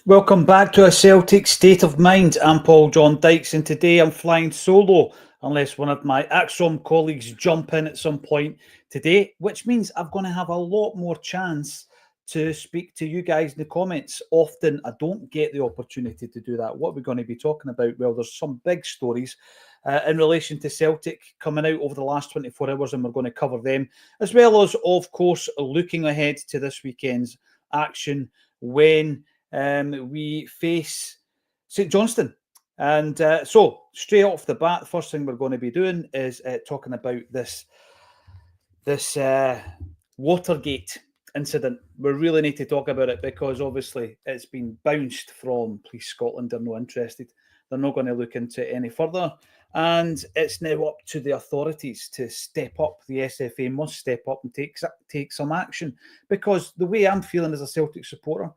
Welcome back to a Celtic State of Mind. I'm Paul John Dykes, and today I'm flying solo, unless one of my Axom colleagues jump in at some point today, which means I'm going to have a lot more chance to speak to you guys in the comments. Often I don't get the opportunity to do that. What we're going to be talking about, well, there's some big stories in relation to Celtic coming out over the last 24 hours, and we're going to cover them, as well as, of course, looking ahead to this weekend's action when we face St Johnstone. And so, straight off the bat, the first thing we're going to be doing is talking about this Watergate incident. We really need to talk about it because obviously it's been bounced from Police Scotland. They're not interested. They're not going to look into it any further. And it's now up to the authorities to step up. The SFA must step up and take some action, because the way I'm feeling as a Celtic supporter,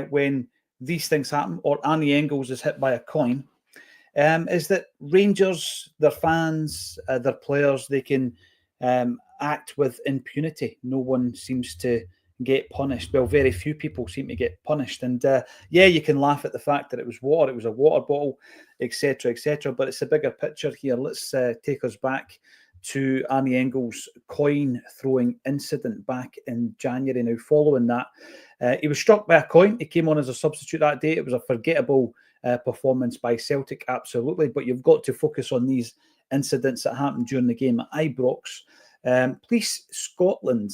when these things happen, or Annie Engels is hit by a coin, is that Rangers, their fans, their players, they can act with impunity. No one seems to get punished. Well, very few people seem to get punished. And yeah, you can laugh at the fact that it was water, it was a water bottle, etc., etc. But it's a bigger picture here. Let's take us back to Annie Engels' coin throwing incident back in January. Now, following that, he was struck by a coin. He came on as a substitute that day. It was a forgettable performance by Celtic, absolutely. But you've got to focus on these incidents that happened during the game at Ibrox. Police Scotland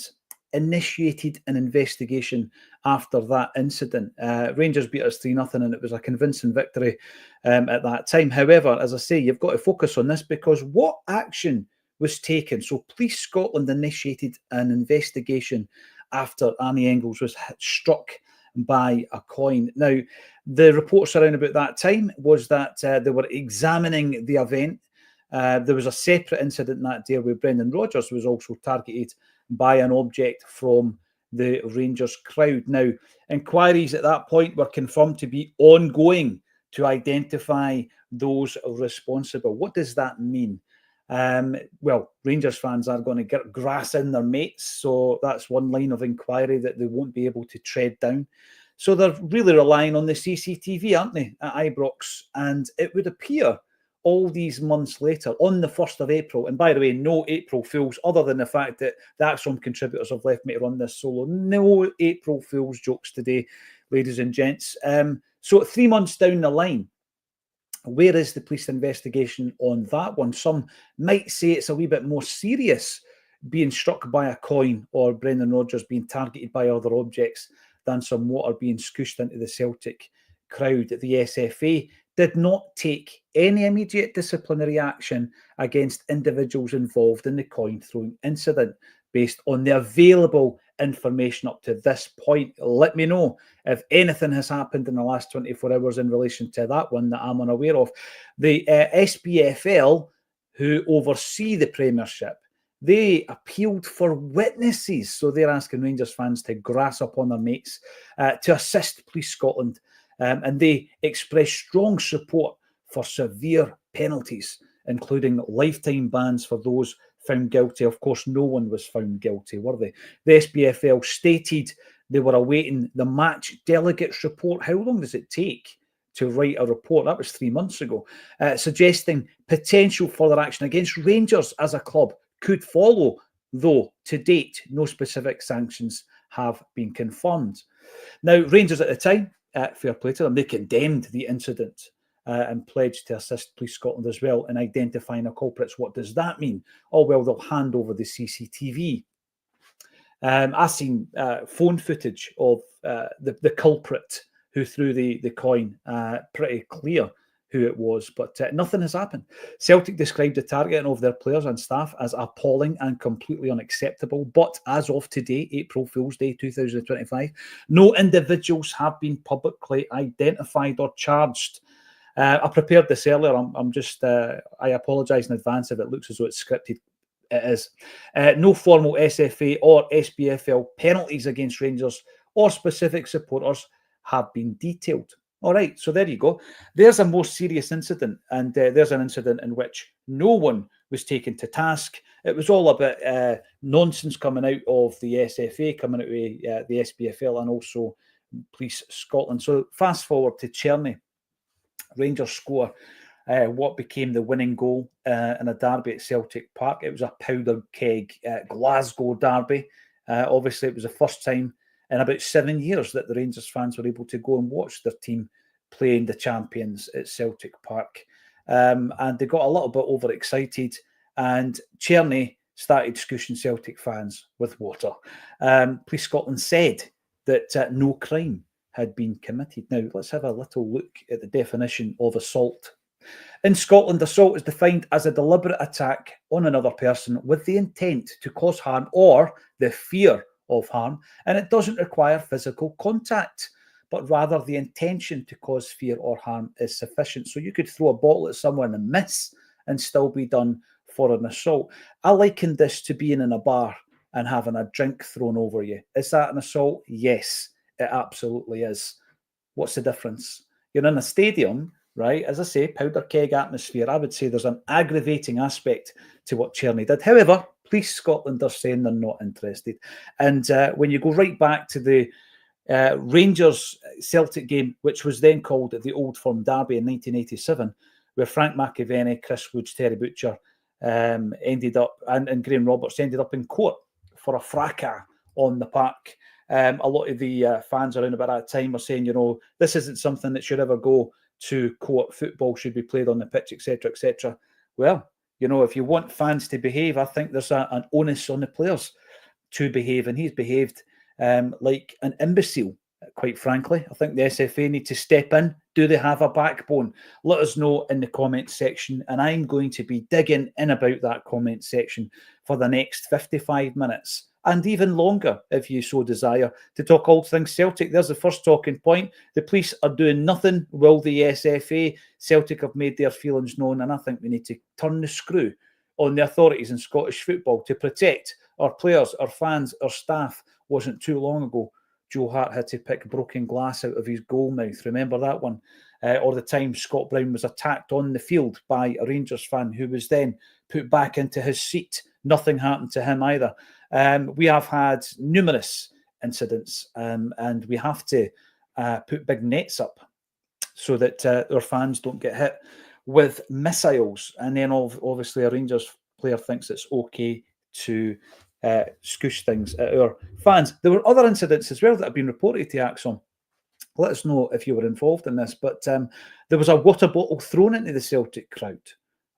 initiated an investigation after that incident. Rangers beat us 3-0, and it was a convincing victory at that time. However, as I say, you've got to focus on this, because what action was taken? So Police Scotland initiated an investigation after Annie Engels was struck by a coin. Now, the reports around about that time was that they were examining the event. There was a separate incident that day where Brendan Rodgers was also targeted by an object from the Rangers crowd. Now, inquiries at that point were confirmed to be ongoing to identify those responsible. What does that mean? Well, Rangers fans are going to get grass in their mates, so that's one line of inquiry that they won't be able to tread down. So they're really relying on the CCTV, aren't they, at Ibrox? And it would appear all these months later, on the 1st of April, and by the way, no April Fools, other than the fact that the Acsom contributors have left me to run this solo. No April Fools jokes today, ladies and gents. So 3 months down the line, where is the police investigation on that one? Some might say it's a wee bit more serious, being struck by a coin or Brendan Rodgers being targeted by other objects, than some water being scooshed into the Celtic crowd. The SFA did not take any immediate disciplinary action against individuals involved in the coin throwing incident based on the available information up to this point. Let me know if anything has happened in the last 24 hours in relation to that one that I'm unaware of. The SPFL, who oversee the Premiership, they appealed for witnesses. So they're asking Rangers fans to grass up on their mates to assist Police Scotland. And they expressed strong support for severe penalties, including lifetime bans for those found guilty. Of course, no one was found guilty, were they? The SPFL stated they were awaiting the match delegates report. How long does it take to write a report? That was 3 months ago, suggesting potential further action against Rangers as a club could follow, though to date, no specific sanctions have been confirmed. Now, Rangers at the time, fair play to them, they condemned the incident and pledged to assist Police Scotland as well in identifying the culprits. What does that mean? Oh, well, they'll hand over the CCTV. I've seen phone footage of the culprit who threw the coin, pretty clear who it was, but nothing has happened. Celtic described the targeting of their players and staff as appalling and completely unacceptable, but as of today, April Fool's Day 2025, no individuals have been publicly identified or charged. I prepared this earlier. I apologise in advance if it looks as though it's scripted. It is. No formal SFA or SPFL penalties against Rangers or specific supporters have been detailed. All right, so there you go. There's a more serious incident, and there's an incident in which no one was taken to task. It was all a bit nonsense coming out of the SFA, coming out of the SPFL, and also Police Scotland. So fast forward to Černý. Rangers score what became the winning goal in a derby at Celtic Park. It was a powder keg Glasgow derby. Obviously, it was the first time in about 7 years that the Rangers fans were able to go and watch their team playing the champions at Celtic Park. And they got a little bit overexcited, and Černý started squishing Celtic fans with water. Police Scotland said that no crime had been committed. Now, let's have a little look at the definition of assault. In Scotland, assault is defined as a deliberate attack on another person with the intent to cause harm or the fear of harm, and it doesn't require physical contact, but rather the intention to cause fear or harm is sufficient. So you could throw a bottle at someone and miss and still be done for an assault. I liken this to being in a bar and having a drink thrown over you. Is that an assault? Yes, it absolutely is. What's the difference? You're in a stadium, right? As I say, powder keg atmosphere. I would say there's an aggravating aspect to what Černý did. However, Police Scotland are saying they're not interested. And when you go right back to the Rangers Celtic game, which was then called the Old Firm Derby in 1987, where Frank McAvenny, Chris Woods, Terry Butcher ended up, and Graham Roberts ended up in court for a fracas on the park. A lot of the fans around about that time were saying, you know, this isn't something that should ever go to court. Football should be played on the pitch, etc., etc. Well, you know, if you want fans to behave, I think there's an onus on the players to behave, and he's behaved like an imbecile, quite frankly. I think the SFA need to step in. Do they have a backbone? Let us know in the comments section, and I'm going to be digging in about that comment section for the next 55 minutes, and even longer if you so desire, to talk all things Celtic. There's the first talking point. The police are doing nothing, will the SFA? Celtic have made their feelings known, and I think we need to turn the screw on the authorities in Scottish football to protect our players, our fans, our staff. Wasn't too long ago Joe Hart had to pick broken glass out of his goal mouth. Remember that one? Or the time Scott Brown was attacked on the field by a Rangers fan who was then put back into his seat. Nothing happened to him either. We have had numerous incidents, and we have to put big nets up so that our fans don't get hit with missiles. And then obviously a Rangers player thinks it's okay to scoosh things at our fans. There were other incidents as well that have been reported to Axom. Let us know if you were involved in this, but there was a water bottle thrown into the Celtic crowd.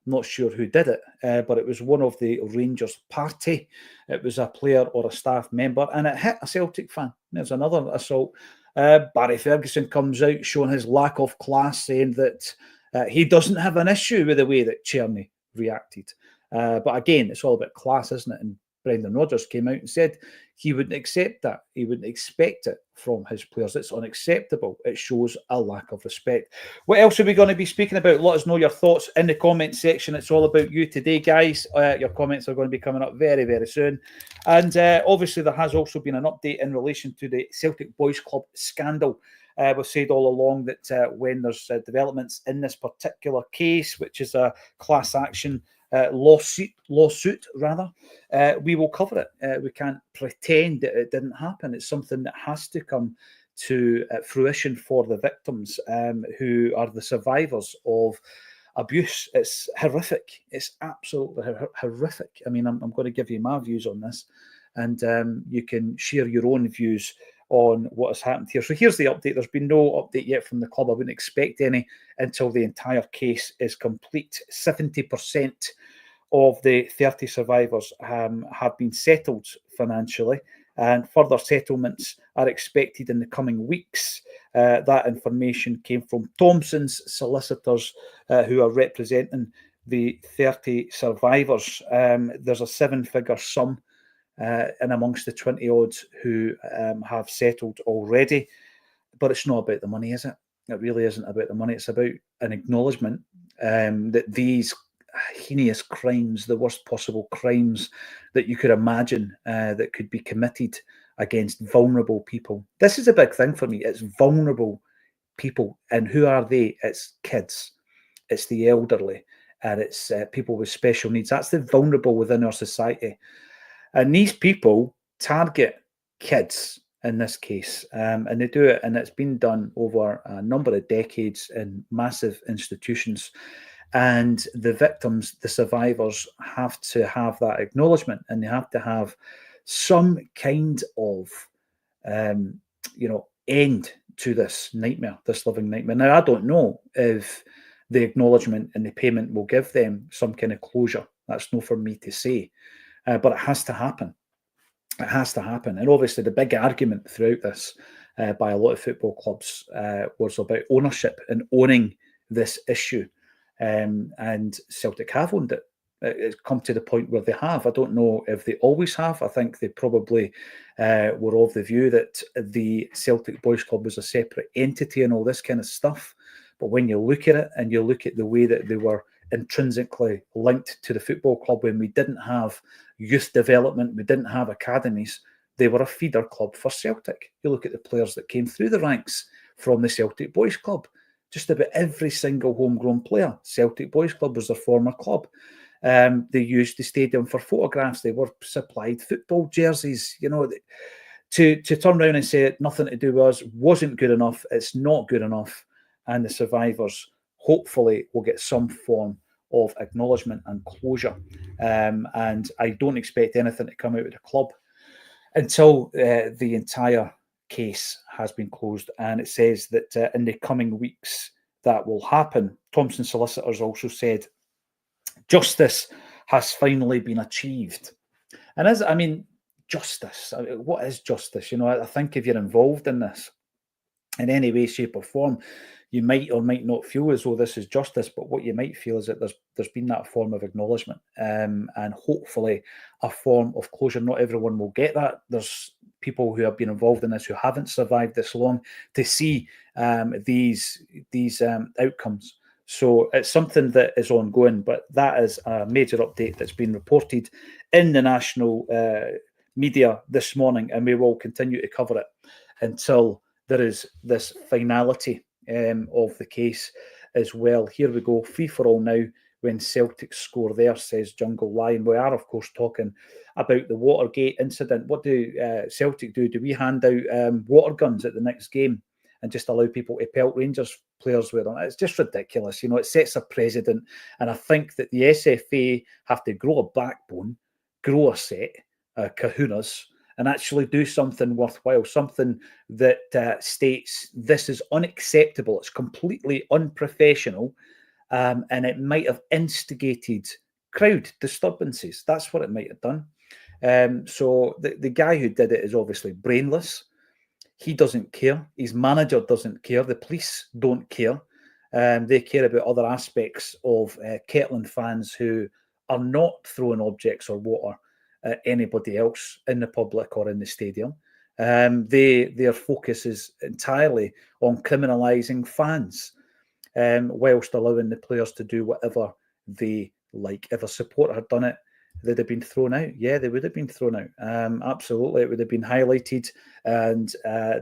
I'm not sure who did it, but it was one of the Rangers party. It was a player or a staff member, and it hit a Celtic fan. There's another assault. Barry Ferguson comes out showing his lack of class, saying that he doesn't have an issue with the way that Černý reacted. But again, it's all about class, isn't it? And Brendan Rodgers came out and said he wouldn't accept that. He wouldn't expect it from his players. It's unacceptable. It shows a lack of respect. What else are we going to be speaking about? Let us know your thoughts in the comment section. It's all about you today, guys. Your comments are going to be coming up very, very soon. And obviously, there has also been an update in relation to the Celtic Boys Club scandal. We've said all along that when there's developments in this particular case, which is a class action lawsuit, we will cover it. We can't pretend that it didn't happen. It's something that has to come to fruition for the victims who are the survivors of abuse. It's horrific. It's absolutely horrific. I mean, I'm going to give you my views on this, and you can share your own views on what has happened here. So here's the update. There's been no update yet from the club. I wouldn't expect any until the entire case is complete. 70% of the 30 survivors have been settled financially, and further settlements are expected in the coming weeks. That information came from Thompson's solicitors, who are representing the 30 survivors. There's a 7-figure sum and amongst the 20 odds who have settled already. But it's not about the money, is it? It really isn't about the money. It's about an acknowledgement that these heinous crimes, the worst possible crimes that you could imagine that could be committed against vulnerable people. This is a big thing for me. It's vulnerable people. And who are they? It's kids. It's the elderly. And it's people with special needs. That's the vulnerable within our society. And these people target kids. in this case, and they do it, and it's been done over a number of decades in massive institutions. And the victims, the survivors, have to have that acknowledgement, and they have to have some kind of, end to this nightmare, this living nightmare. Now, I don't know if the acknowledgement and the payment will give them some kind of closure. That's not for me to say, but it has to happen. It has to happen. And obviously, the big argument throughout this by a lot of football clubs was about ownership and owning this issue. And Celtic have owned it. It's come to the point where they have. I don't know if they always have. I think they probably were of the view that the Celtic Boys Club was a separate entity and all this kind of stuff. But when you look at it and you look at the way that they were intrinsically linked to the football club, when we didn't have youth development, we didn't have academies, they were a feeder club for Celtic. You look at the players that came through the ranks from the Celtic Boys Club. Just about every single homegrown player, Celtic Boys Club was their former club. They used the stadium for photographs. They were supplied football jerseys. To turn around and say nothing to do with us wasn't good enough. It's not good enough. And the survivors hopefully will get some form of acknowledgement and closure. And I don't expect anything to come out of the club until the entire case has been closed. And it says that in the coming weeks that will happen. Thompson solicitors also said justice has finally been achieved. And justice, what is justice? I think if you're involved in this in any way, shape or form, you might or might not feel as though this is justice, but what you might feel is that there's been that form of acknowledgement, and hopefully a form of closure. Not everyone will get that. There's people who have been involved in this who haven't survived this long to see these outcomes. So it's something that is ongoing, but that is a major update that's been reported in the national media this morning, and we will continue to cover it until there is this finality of the case as well. Here we go, free for all now when Celtic score there, says Jungle Lion. We are, of course, talking about the Watergate incident. What do Celtic do? Do we hand out water guns at the next game and just allow people to pelt Rangers players with them? It's just ridiculous. It sets a precedent. And I think that the SFA have to grow a backbone, grow a set, kahunas, and actually do something worthwhile, something that states this is unacceptable, it's completely unprofessional, and it might have instigated crowd disturbances. That's what it might have done. So the guy who did it is obviously brainless. He doesn't care. His manager doesn't care. The police don't care. They care about other aspects of Kirtland fans who are not throwing objects or water at anybody else in the public or in the stadium. Their focus is entirely on criminalising fans, whilst allowing the players to do whatever they like. If a supporter had done it, they'd have been thrown out. Yeah, they would have been thrown out. Absolutely. It would have been highlighted and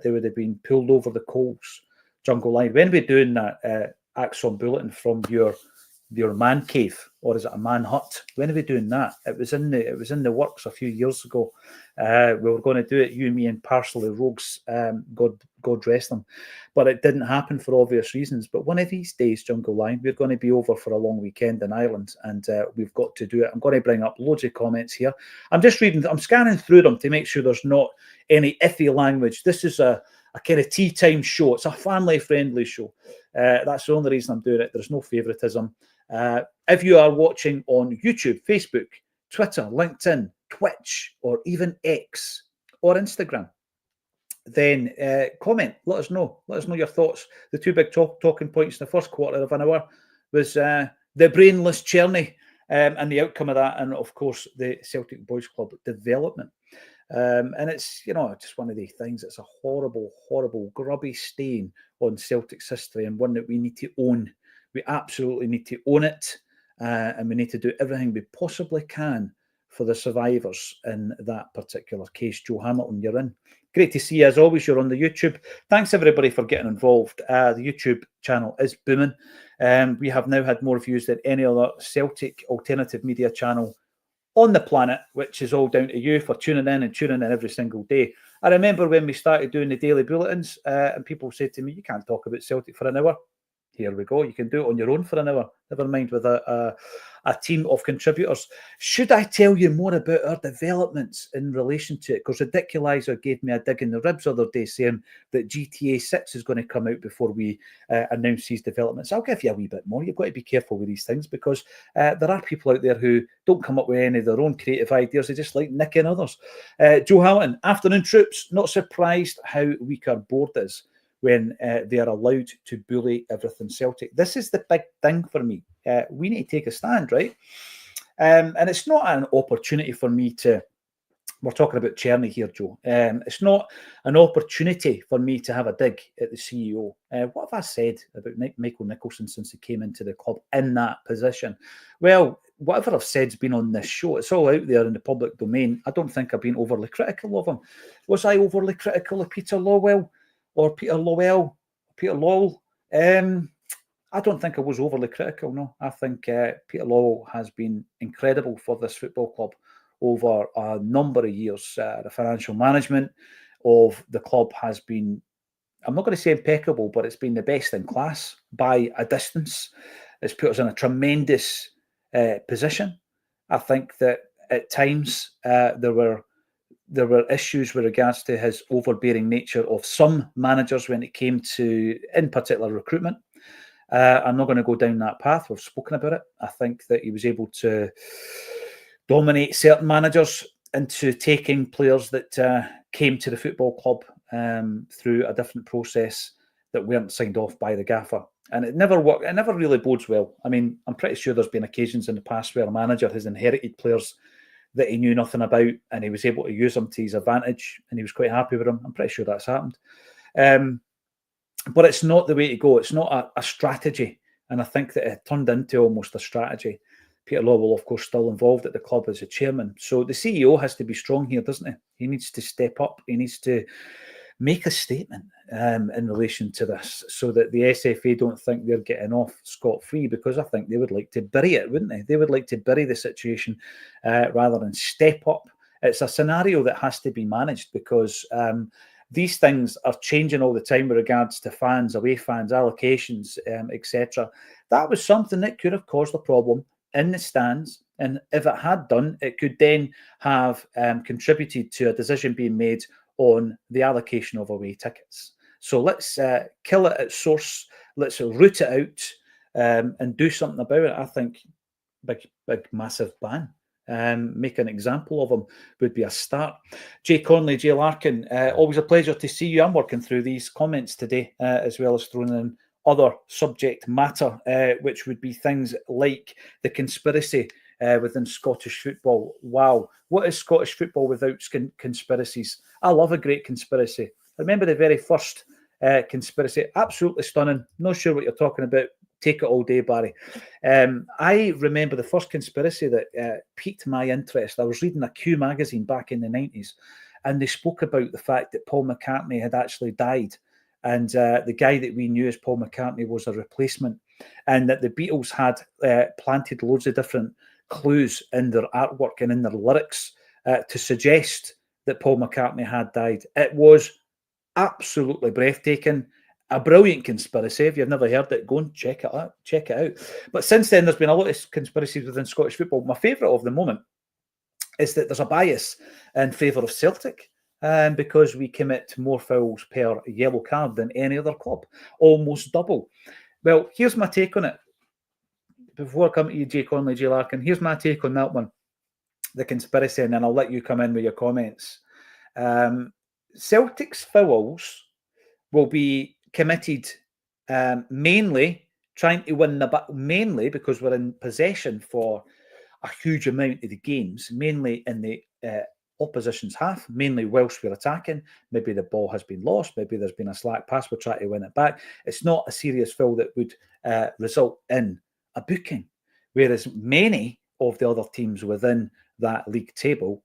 they would have been pulled over the coals. Jungle Line. When are we doing that Axom bulletin from your man cave, or is it a man hut? When are we doing that? It was in the works a few years ago. We were going to do it, you, me, and Parcel of Rogues. God rest them, but it didn't happen for obvious reasons. But one of these days, Jungle Line, we're going to be over for a long weekend in Ireland, and we've got to do it. I'm going to bring up loads of comments here. I'm scanning through them to make sure there's not any iffy language. This is a kind of tea time show. It's a family friendly show. That's the only reason I'm doing it. There's no favoritism. If you are watching on YouTube, Facebook, Twitter, LinkedIn, Twitch, or even X or Instagram, then comment. Let us know. Let us know your thoughts. The two big talking points in the first quarter of an hour was the brainless Černý and the outcome of that, and of course the Celtic Boys Club development. And it's just one of these things. It's a horrible, horrible, grubby stain on Celtic's history, and one that we need to own. We absolutely need to own it, and we need to do everything we possibly can for the survivors in that particular case. Joe Hamilton, you're in. Great to see you, as always. You're on the YouTube. Thanks, everybody, for getting involved. The YouTube channel is booming. We have now had more views than any other Celtic alternative media channel on the planet, which is all down to you for tuning in every single day. I remember when we started doing the daily bulletins, and people said to me, you can't talk about Celtic for an hour. Here we go. You can do it on your own for an hour. Never mind with a team of contributors. Should I tell you more about our developments in relation to it? Because Ridiculizer gave me a dig in the ribs the other day saying that GTA 6 is going to come out before we announce these developments. I'll give you a wee bit more. You've got to be careful with these things because there are people out there who don't come up with any of their own creative ideas. They just like nicking others. Joe Hamilton, afternoon troops, not surprised how weak our board is when they are allowed to bully everything Celtic. This is the big thing for me. We need to take a stand, right? And it's not an opportunity for me to, we're talking about Černý here, Joe. It's not an opportunity for me to have a dig at the CEO. What have I said about Michael Nicholson since he came into the club in that position? Well, whatever I've said's been on this show. It's all out there in the public domain. I don't think I've been overly critical of him. Was I overly critical of Peter Lawwell? Or Peter Lowell, Peter Lowell. I don't think I was overly critical, no. I think Peter Lowell has been incredible for this football club over a number of years. The financial management of the club has been, I'm not going to say impeccable, but it's been the best in class by a distance. It's put us in a tremendous position. I think that at times there were issues with regards to his overbearing nature of some managers when it came to, in particular, recruitment. I'm not going to go down that path. We've spoken about it. I think that he was able to dominate certain managers into taking players that came to the football club through a different process that weren't signed off by the gaffer. And it never worked. It never really bodes well. I mean, I'm pretty sure there's been occasions in the past where a manager has inherited players that he knew nothing about, and he was able to use them to his advantage, and he was quite happy with them. I'm pretty sure that's happened. But it's not the way to go. It's not a strategy, and I think that it turned into almost a strategy. Peter Lawwell, of course, still involved at the club as a chairman. So the CEO has to be strong here, doesn't he? He needs to step up. He needs to make a statement in relation to this so that the SFA don't think they're getting off scot-free, because I think they would like to bury it, wouldn't they? They would like to bury the situation rather than step up. It's a scenario that has to be managed because these things are changing all the time with regards to fans, away fans, allocations, etc. That was something that could have caused a problem in the stands. And if it had done, it could then have contributed to a decision being made on the allocation of away tickets. So let's kill it at source. Let's root it out and do something about it. I think big, massive ban. Make an example of them would be a start. Jay Conley, Jay Larkin, always a pleasure to see you. I'm working through these comments today, as well as throwing in other subject matter, which would be things like the conspiracy within Scottish football. Wow, what is Scottish football without conspiracies? I love a great conspiracy. I remember the very first conspiracy, absolutely stunning. Not sure what you're talking about. Take it all day, Barry. I remember the first conspiracy that piqued my interest. I was reading a Q magazine back in the 90s, and they spoke about the fact that Paul McCartney had actually died, and the guy that we knew as Paul McCartney was a replacement, and that the Beatles had planted loads of different clues in their artwork and in their lyrics to suggest that Paul McCartney had died. It was absolutely breathtaking. A brilliant conspiracy. If you've never heard it, go and check it out. But since then, there's been a lot of conspiracies within Scottish football. My favourite of the moment is that there's a bias in favour of Celtic because we commit more fouls per yellow card than any other club, almost double. Well, here's my take on it. Before I come to you, Jay Conley, Jay Larkin, here's my take on that one, the conspiracy, and then I'll let you come in with your comments. Celtic's fouls will be committed mainly trying to win mainly because we're in possession for a huge amount of the games, mainly in the opposition's half, mainly whilst we're attacking. Maybe the ball has been lost, maybe there's been a slack pass, we're trying to win it back. It's not a serious foul that would result in a booking, whereas many of the other teams within that league table,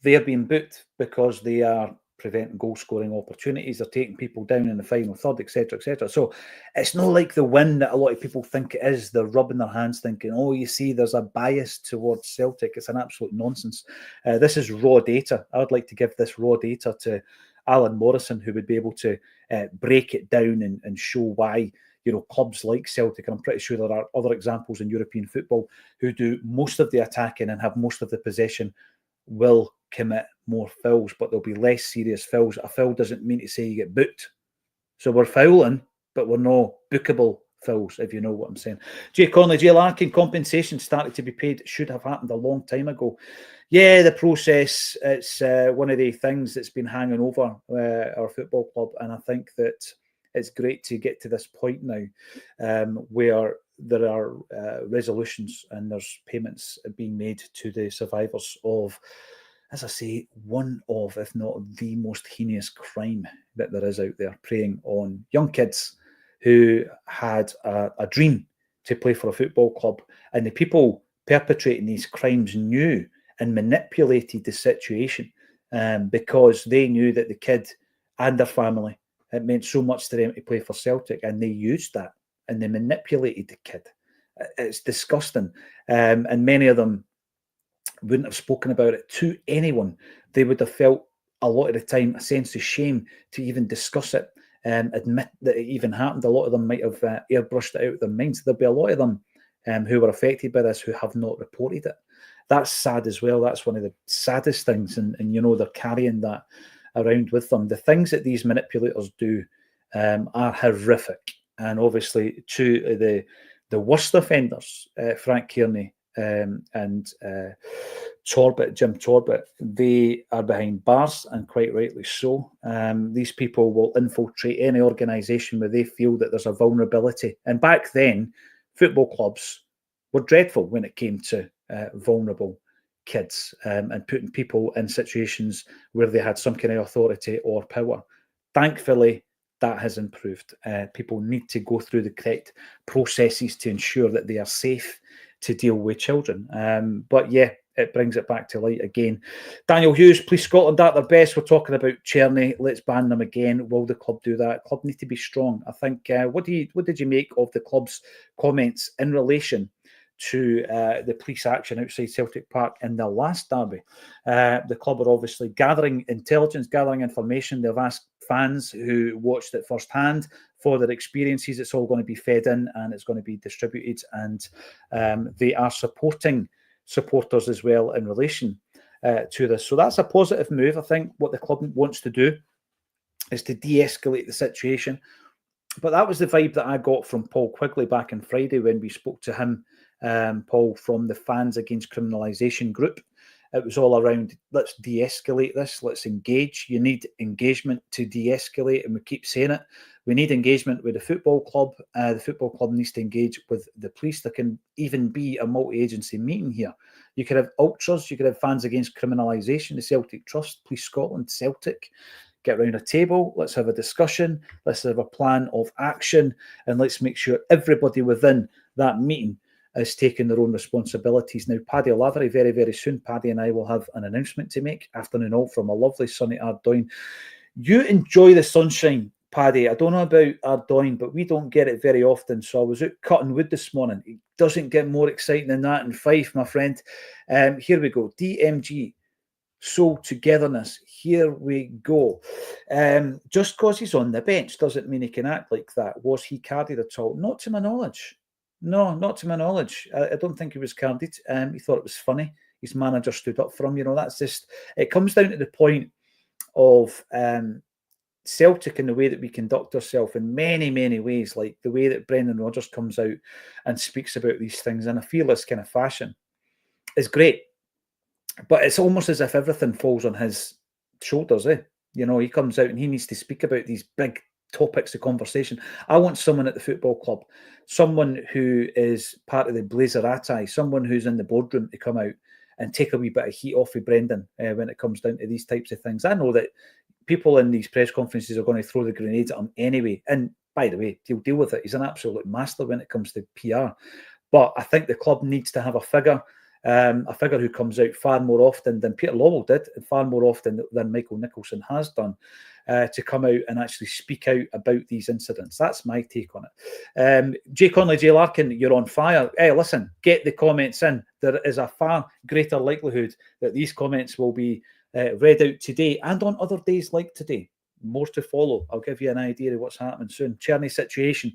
they're being booked because they are preventing goal-scoring opportunities. They're taking people down in the final third, etc., etc. So it's not like the win that a lot of people think it is. They're rubbing their hands thinking, oh, you see, there's a bias towards Celtic. It's an absolute nonsense. This is raw data. I would like to give this raw data to Alan Morrison, who would be able to break it down and show why, you know, clubs like Celtic, and I'm pretty sure there are other examples in European football, who do most of the attacking and have most of the possession, will commit more fouls, but there'll be less serious fouls. A foul doesn't mean to say you get booked. So we're fouling, but we're not bookable fouls, if you know what I'm saying. Jay Conley, Jay Larkin, compensation started to be paid. Should have happened a long time ago. Yeah, the process, it's one of the things that's been hanging over our football club, and I think that it's great to get to this point now where there are resolutions and there's payments being made to the survivors of, as I say, one of, if not the most heinous crime that there is out there, preying on young kids who had a dream to play for a football club. And the people perpetrating these crimes knew and manipulated the situation because they knew that the kid and their family, it meant so much to them to play for Celtic, and they used that and they manipulated the kid. It's disgusting. And many of them wouldn't have spoken about it to anyone. They would have felt a lot of the time a sense of shame to even discuss it and admit that it even happened. A lot of them might have airbrushed it out of their minds. There'll be a lot of them who were affected by this who have not reported it. That's sad as well. That's one of the saddest things. And you know, they're carrying that around with them. The things that these manipulators do are horrific. And obviously, two of the worst offenders, Frank Kearney and Jim Torbett, they are behind bars, and quite rightly so. These people will infiltrate any organisation where they feel that there's a vulnerability. And back then, football clubs were dreadful when it came to vulnerable kids and putting people in situations where they had some kind of authority or power. Thankfully, that has improved. People need to go through the correct processes to ensure that they are safe to deal with children. But yeah, it brings it back to light again. Daniel Hughes, Police Scotland at their best. We're talking about Černý. Let's ban them again. Will the club do that? Club need to be strong. I think. What did you make of the club's comments in relation to the police action outside Celtic Park in the last derby? The club are obviously gathering intelligence, gathering information. They've asked fans who watched it firsthand for their experiences. It's all going to be fed in and it's going to be distributed, and they are supporting supporters as well in relation to this. So that's a positive move. I think what the club wants to do is to de-escalate the situation. But that was the vibe that I got from Paul Quigley back on Friday when we spoke to him, Paul, from the Fans Against Criminalisation group. It was all around, let's de-escalate this, let's engage. You need engagement to de-escalate, and we keep saying it. We need engagement with the football club. The football club needs to engage with the police. There can even be a multi-agency meeting here. You could have ultras, you could have Fans Against Criminalisation, the Celtic Trust, Police Scotland, Celtic. Get around a table, let's have a discussion, let's have a plan of action, and let's make sure everybody within that meeting is taking their own responsibilities. Now, Paddy will have very, very soon. Paddy and I will have an announcement to make. Afternoon all from a lovely sunny Ardoyne. You enjoy the sunshine, Paddy. I don't know about Ardoyne, but we don't get it very often. So I was out cutting wood this morning. It doesn't get more exciting than that in Fife, my friend. Here we go. DMG. Soul togetherness. Here we go. Just because he's on the bench doesn't mean he can act like that. Was he carded at all? Not to my knowledge. No, not to my knowledge. I don't think he was carded. He thought it was funny. His manager stood up for him. You know, that's just, it comes down to the point of Celtic and the way that we conduct ourselves in many, many ways, like the way that Brendan Rodgers comes out and speaks about these things in a fearless kind of fashion is great. But it's almost as if everything falls on his shoulders, eh? You know, he comes out and he needs to speak about these big topics of conversation. I want someone at the football club, someone who is part of the Blazerati, someone who's in the boardroom to come out and take a wee bit of heat off of Brendan when it comes down to these types of things. I know that people in these press conferences are going to throw the grenades at him anyway. And by the way, he'll deal with it. He's an absolute master when it comes to PR. But I think the club needs to have a figure a figure who comes out far more often than Peter Lawwell did, and far more often than Michael Nicholson has done, to come out and actually speak out about these incidents. That's my take on it. Jay Conley, Jay Larkin, you're on fire. Hey, listen, get the comments in. There is a far greater likelihood that these comments will be read out today and on other days like today. More to follow. I'll give you an idea of what's happening soon. Černý situation.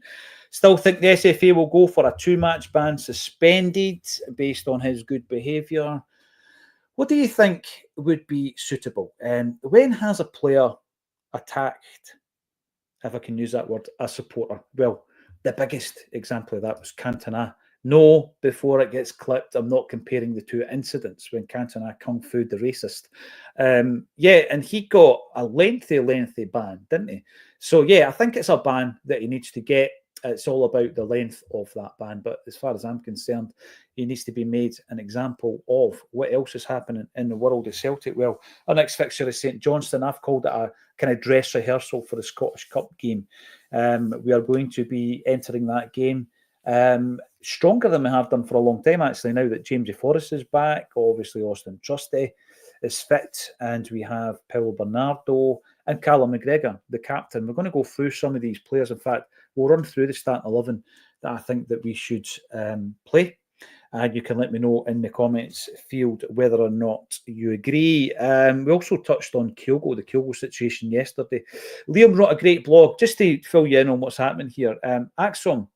Still think the SFA will go for a 2-match ban, suspended based on his good behaviour. What do you think would be suitable? When has a player attacked, if I can use that word, a supporter? Well, the biggest example of that was Cantona. No, before it gets clipped, I'm not comparing the two incidents when Cantona kung fu the racist. Yeah, and he got a lengthy ban, didn't he? So, yeah, I think it's a ban that he needs to get. It's all about the length of that ban. But as far as I'm concerned, he needs to be made an example of. What else is happening in the world of Celtic? Well, our next fixture is St Johnstone. I've called it a kind of dress rehearsal for the Scottish Cup game. We are going to be entering that game stronger than we have done for a long time, actually, now that Jamesy Forrest is back. Obviously, Austin Trusty is fit, and we have Paulo Bernardo and Callum McGregor, the captain. We're going to go through some of these players. In fact, we'll run through the starting 11 that I think that we should play. And you can let me know in the comments field whether or not you agree. We also touched on Kyogo, the Kyogo situation yesterday. Liam wrote a great blog, just to fill you in on what's happening here. Axom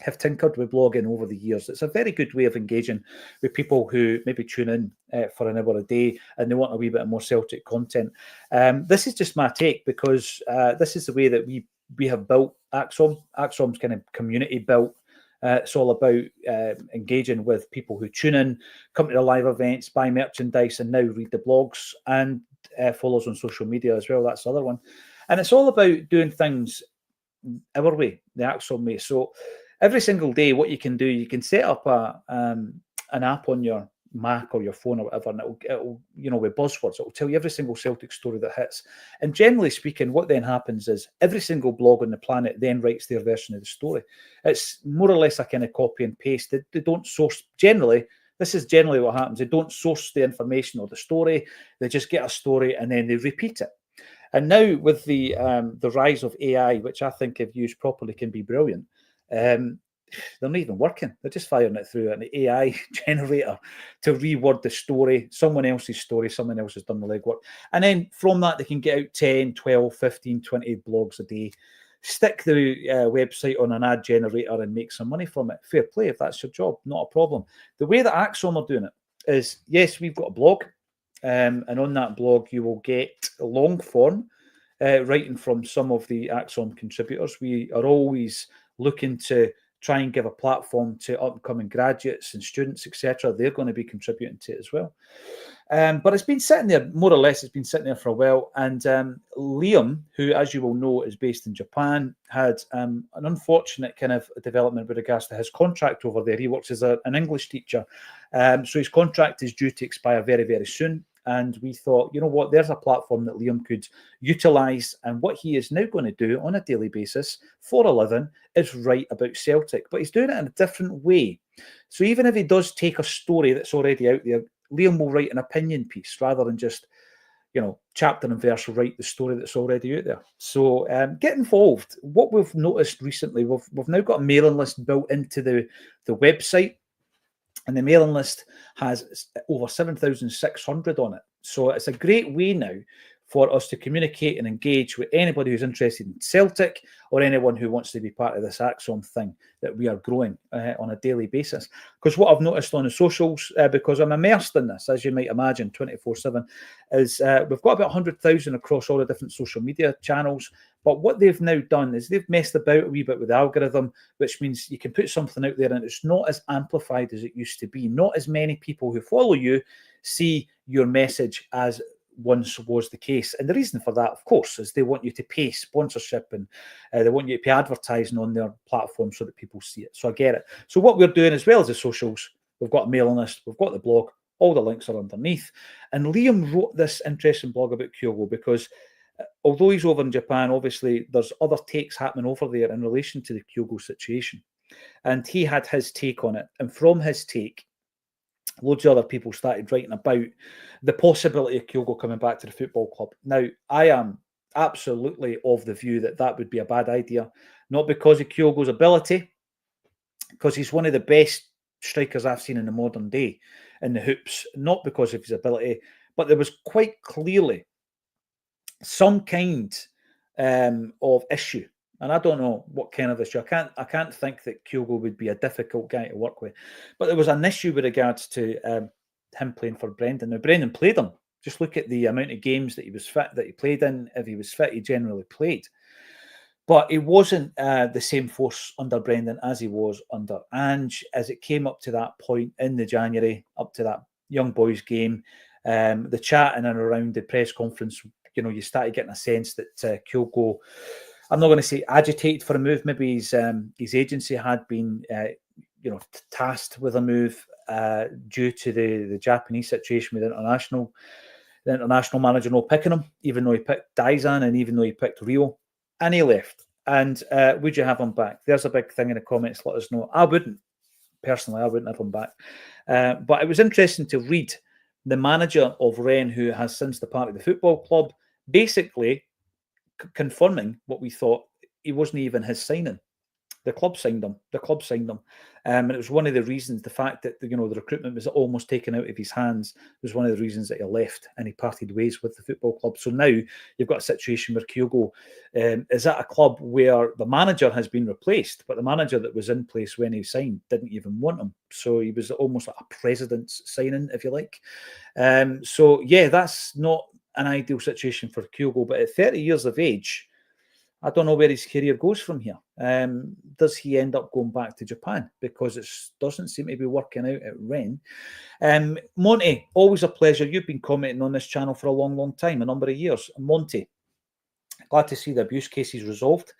have tinkered with blogging over the years. It's a very good way of engaging with people who maybe tune in for an hour a day and they want a wee bit more Celtic content. This is just my take, because this is the way that we have built Axom. Axom's kind of community built. It's all about engaging with people who tune in, come to the live events, buy merchandise, and now read the blogs and follow us on social media as well. That's the other one. And it's all about doing things our way, the Axom way. So every single day, what you can do, you can set up an app on your Mac or your phone or whatever, and it'll with buzzwords, it'll tell you every single Celtic story that hits. And generally speaking, what then happens is every single blog on the planet then writes their version of the story. It's more or less a kind of copy and paste. They don't source. Generally, this is generally what happens. They don't source the information or the story. They just get a story and then they repeat it. And now with the rise of AI, which I think, if used properly, can be brilliant. They're not even working. They're just firing it through an AI generator to reword the story, someone else's story, someone else has done the legwork. And then from that, they can get out 10, 12, 15, 20 blogs a day, stick the website on an ad generator and make some money from it. Fair play, if that's your job, not a problem. The way that Axom are doing it is, yes, we've got a blog, and on that blog, you will get long form writing from some of the Axom contributors. We are always looking to try and give a platform to upcoming graduates and students, etc. They're going to be contributing to it as well. But it's been sitting there, more or less, it's been sitting there for a while. And Liam, who, as you will know, is based in Japan, had an unfortunate kind of development with regards to his contract over there. He works as an English teacher. So his contract is due to expire very, very soon. And we thought, you know what, there's a platform that Liam could utilise. And what he is now going to do on a daily basis for a living is write about Celtic. But he's doing it in a different way. So even if he does take a story that's already out there, Liam will write an opinion piece rather than just, chapter and verse, write the story that's already out there. So get involved. What we've noticed recently, we've now got a mailing list built into the website. And the mailing list has over 7,600 on it. So it's a great way now for us to communicate and engage with anybody who's interested in Celtic or anyone who wants to be part of this Axom thing that we are growing on a daily basis. Because what I've noticed on the socials, because I'm immersed in this, as you might imagine, 24/7, is we've got about 100,000 across all the different social media channels. But what they've now done is they've messed about a wee bit with the algorithm, which means you can put something out there and it's not as amplified as it used to be. Not as many people who follow you see your message as once was the case. And the reason for that, of course, is they want you to pay sponsorship and they want you to pay advertising on their platform so that people see it. So I get it. So what we're doing, as well as the socials, we've got a mailing list, we've got the blog, all the links are underneath. And Liam wrote this interesting blog about Kyogo because although he's over in Japan, obviously there's other takes happening over there in relation to the Kyogo situation. And he had his take on it. And from his take, loads of other people started writing about the possibility of Kyogo coming back to the football club. Now, I am absolutely of the view that that would be a bad idea, not because of Kyogo's ability, because he's one of the best strikers I've seen in the modern day in the hoops, not because of his ability, but there was quite clearly some kind of issue. And I don't know what kind of issue. I can't think that Kyogo would be a difficult guy to work with. But there was an issue with regards to him playing for Brendan. Now, Brendan played him. Just look at the amount of games that he was fit, that he played in. If he was fit, he generally played. But he wasn't the same force under Brendan as he was under Ange. As it came up to that point in the January, up to that young boys game, the chat in and around the press conference, you started getting a sense that Kyogo, I'm not going to say agitated for a move. Maybe his agency had been, tasked with a move due to the Japanese situation with the international manager not picking him, even though he picked Daizan and even though he picked Rio, and he left. And would you have him back? There's a big thing in the comments. Let us know. I wouldn't. Personally, I wouldn't have him back. But it was interesting to read the manager of Rennes, who has since departed the football club, basically confirming what we thought. He wasn't even his signing. The club signed him. And it was one of the reasons, the fact that the recruitment was almost taken out of his hands was one of the reasons that he left and he parted ways with the football club. So now you've got a situation where Kyogo is at a club where the manager has been replaced, but the manager that was in place when he signed didn't even want him. So he was almost like a president's signing, if you like. So yeah, that's not an ideal situation for Kyogo, but at 30 years of age, I don't know where his career goes from here. Does he end up going back to Japan? Because it doesn't seem to be working out at Rennes. Monty, always a pleasure. You've been commenting on this channel for a long, long time, a number of years. Monty, glad to see the abuse cases resolved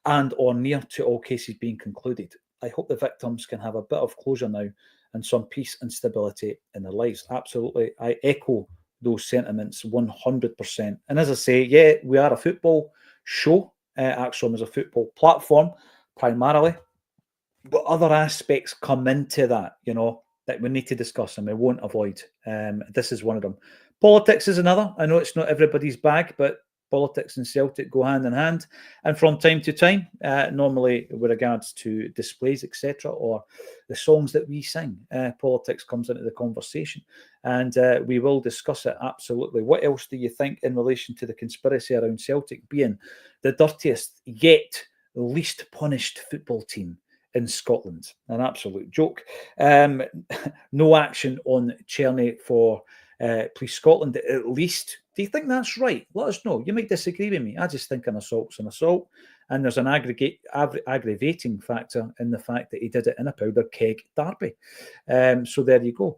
and or near to all cases being concluded. I hope the victims can have a bit of closure now and some peace and stability in their lives. Absolutely. I echo those sentiments 100%. And as I say, yeah, we are a football show. Axom is a football platform primarily, but other aspects come into that, that we need to discuss and we won't avoid. This is one of them. Politics is another. I know it's not everybody's bag, but politics and Celtic go hand in hand. And from time to time, normally with regards to displays, etc., or the songs that we sing, politics comes into the conversation. And we will discuss it, absolutely. What else do you think in relation to the conspiracy around Celtic being the dirtiest yet least punished football team in Scotland? An absolute joke. No action on Černý for Police Scotland, at least. Do you think that's right? Let us know. You might disagree with me. I just think an assault's an assault. And there's an aggravating factor in the fact that he did it in a powder keg derby. So there you go.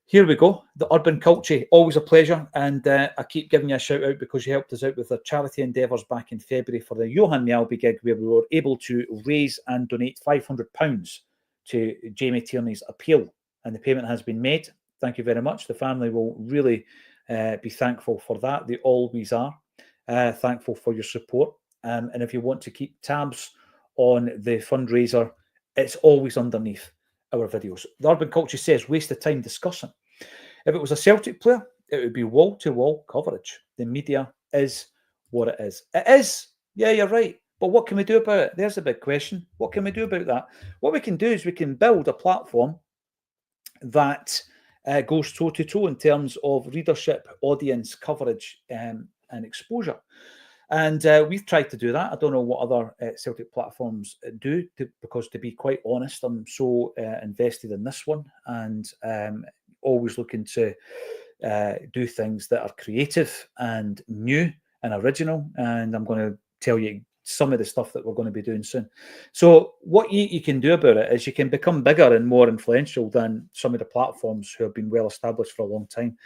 Here we go. The Urban Culture, always a pleasure. And I keep giving you a shout out because you helped us out with our charity endeavours back in February for the Johan Mjallby gig, where we were able to raise and donate £500 to Jamie Tierney's appeal. And the payment has been made. Thank you very much. The family will really be thankful for that. They always are. Thankful for your support. And if you want to keep tabs on the fundraiser, it's always underneath our videos. The Urban Culture says, waste of time discussing. If it was a Celtic player, it would be wall-to-wall coverage. The media is what it is. It is. Yeah, you're right. But what can we do about it? There's a big question. What can we do about that? What we can do is we can build a platform that goes toe-to-toe in terms of readership, audience, coverage, and exposure. And we've tried to do that. I don't know what other Celtic platforms do, because to be quite honest, I'm so invested in this one and always looking to do things that are creative and new and original. And I'm going to tell you some of the stuff that we're going to be doing soon. So what you can do about it is you can become bigger and more influential than some of the platforms who have been well established for a long time,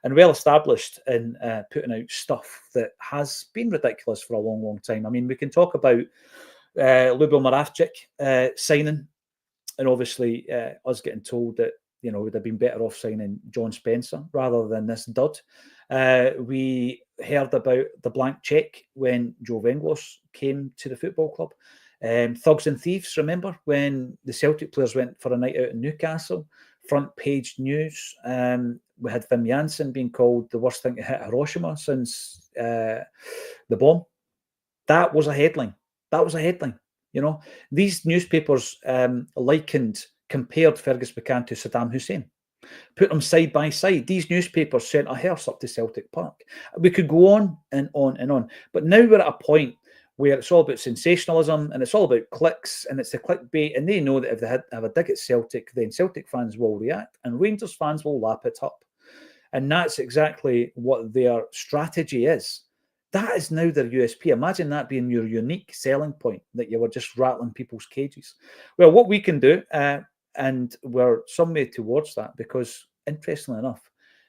and well established in putting out stuff that has been ridiculous for a long, long time. I mean, we can talk about Lubo Moravcik signing, and obviously us getting told that would have been better off signing John Spencer rather than this dud. We heard about the blank check when Joe Venglos came to the football club. Thugs and Thieves, remember when the Celtic players went for a night out in Newcastle front page news. We had Wim Jansen being called the worst thing to hit Hiroshima since the bomb. That was a headline. That was a headline. You know, these newspapers compared Fergus McCann to Saddam Hussein. Put them side by side. These newspapers sent a hearse up to Celtic Park. We could go on and on and on. But now we're at a point where it's all about sensationalism and it's all about clicks and it's the clickbait. And they know that if they have a dig at Celtic, then Celtic fans will react and Rangers fans will lap it up. And that's exactly what their strategy is. That is now their USP. Imagine that being your unique selling point, that you were just rattling people's cages. Well, what we can do, and we're some way towards that, because interestingly enough,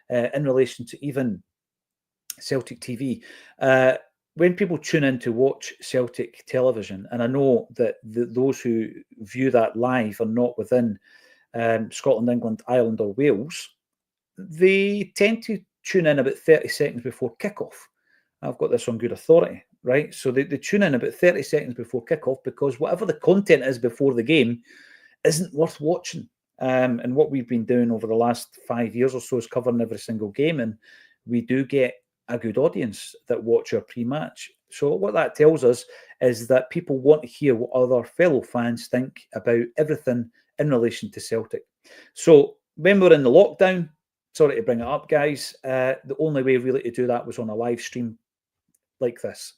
in relation to even Celtic TV, when people tune in to watch Celtic television, and I know that those who view that live are not within Scotland, England, Ireland or Wales, they tend to tune in about 30 seconds before kickoff. I've got this on good authority, right? So they tune in about 30 seconds before kickoff because whatever the content is before the game isn't worth watching. And what we've been doing over the last 5 years or so is covering every single game, and we do get a good audience that watch our pre-match. So what that tells us is that people want to hear what other fellow fans think about everything in relation to Celtic. So when we're in the lockdown, sorry to bring it up, guys, the only way really to do that was on a live stream like this.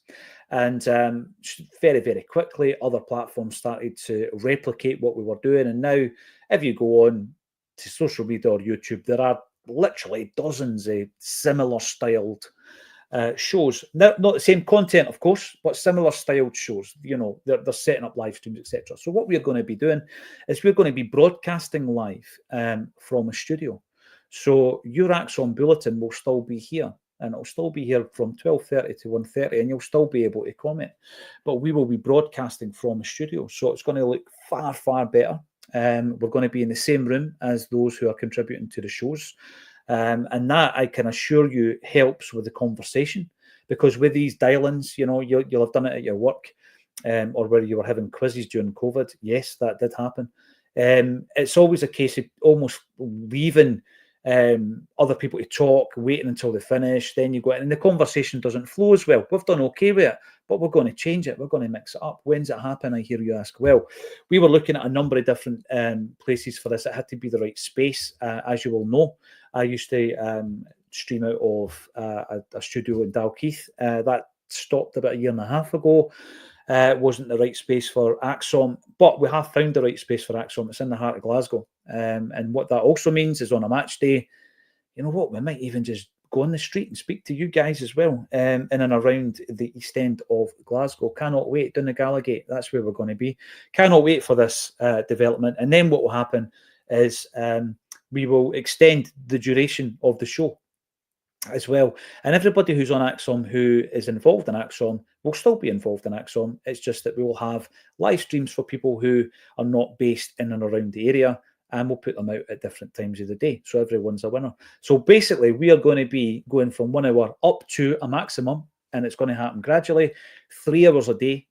And very, very quickly, other platforms started to replicate what we were doing. And now, if you go on to social media or YouTube, there are literally dozens of similar styled shows. Not the same content, of course, but similar styled shows. You know, they're setting up live streams, etc. So what we're going to be doing is we're going to be broadcasting live from a studio. So your Axom bulletin will still be here, and it'll still be here from 12:30 to 1:30, and you'll still be able to comment. But we will be broadcasting from a studio, so it's going to look far, far better. We're going to be in the same room as those who are contributing to the shows. And that, I can assure you, helps with the conversation, because with these dial-ins, you know, you'll have done it at your work or where you were having quizzes during COVID. Yes, that did happen. It's always a case of almost leaving other people to talk, waiting until they finish, then you go in, and the conversation doesn't flow as well. We've done okay with it, but we're going to change it. We're going to mix it up. When's it happen? I hear you ask. Well, we were looking at a number of different places for this. It had to be the right space. As you will know, I used to stream out of a studio in Dalkeith. That stopped about 1.5 years ago. Wasn't the right space for Axom, but we have found the right space for Axom. It's in the heart of Glasgow. And what that also means is on a match day, you know what, we might even just go on the street and speak to you guys as well, in and around the east end of Glasgow. Cannot wait. Down the Gallagate, that's where we're going to be. Cannot wait for this development. And then what will happen is we will extend the duration of the show as well. And everybody who's on Axom, who is involved in Axom, will still be involved in Axom. It's just that we will have live streams for people who are not based in and around the area, and we'll put them out at different times of the day. So everyone's a winner. So basically, we are going to be going from 1 hour up to a maximum, and it's going to happen gradually. 3 hours a day.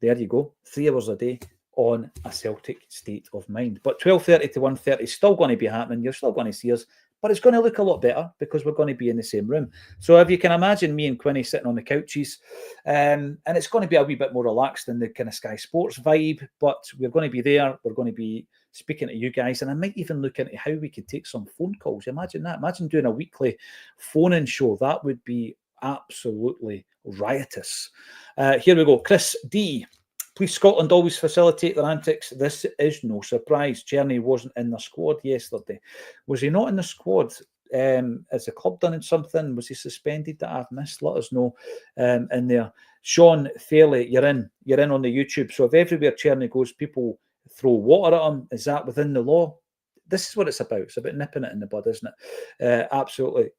There you go. 3 hours a day on a Celtic state of mind. But 12:30 to 1:30 is still going to be happening. You're still going to see us, but it's going to look a lot better because we're going to be in the same room. So if you can imagine me and Quinny sitting on the couches, and it's going to be a wee bit more relaxed than the kind of Sky Sports vibe, but we're going to be there. We're going to be speaking to you guys, and I might even look into how we could take some phone calls. Imagine that. Imagine doing a weekly phone-in show. That would be absolutely riotous. Here we go. Chris D. Please, Scotland always facilitate their antics. This is no surprise. Černý wasn't in the squad yesterday. Was he not in the squad? Has the club done something? Was he suspended that I've missed? Let us know in there. Sean Fairley, you're in on the YouTube. So if everywhere Černý goes, people throw water at him, is that within the law? This is what it's about. It's about nipping it in the bud, isn't it? Absolutely.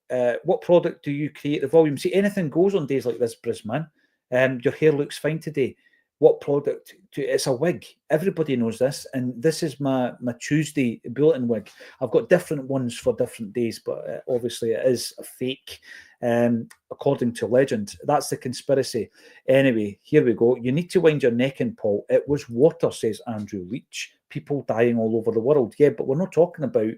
What product do you create the volume? See, anything goes on days like this, Brisman. Your hair looks fine today. What product? It's a wig. Everybody knows this, and this is my Tuesday bulletin wig. I've got different ones for different days, but obviously it is a fake, according to legend. That's the conspiracy. Anyway, here we go. You need to wind your neck in, Paul. It was water, says Andrew Leach. People dying all over the world. Yeah, but we're not talking about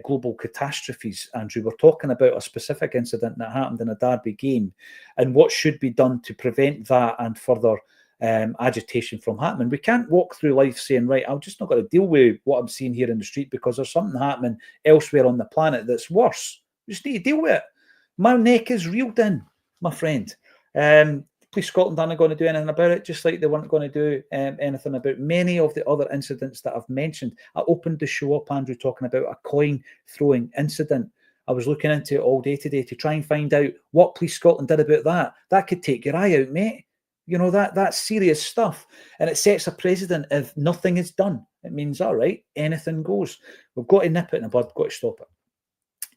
global catastrophes, Andrew. We're talking about a specific incident that happened in a derby game, and what should be done to prevent that and further agitation from happening. We can't walk through life saying, right, I'm just not going to deal with what I'm seeing here in the street because there's something happening elsewhere on the planet that's worse. We just need to deal with it. My neck is reeled in, my friend. Police Scotland aren't going to do anything about it, just like they weren't going to do anything about many of the other incidents that I've mentioned. I opened the show up, Andrew, talking about a coin throwing incident. I was looking into it all day today to try and find out what Police Scotland did about that. That could take your eye out, mate. You know, that's serious stuff. And it sets a precedent. If nothing is done, it means, all right, anything goes. We've got to nip it in the bud, got to stop it.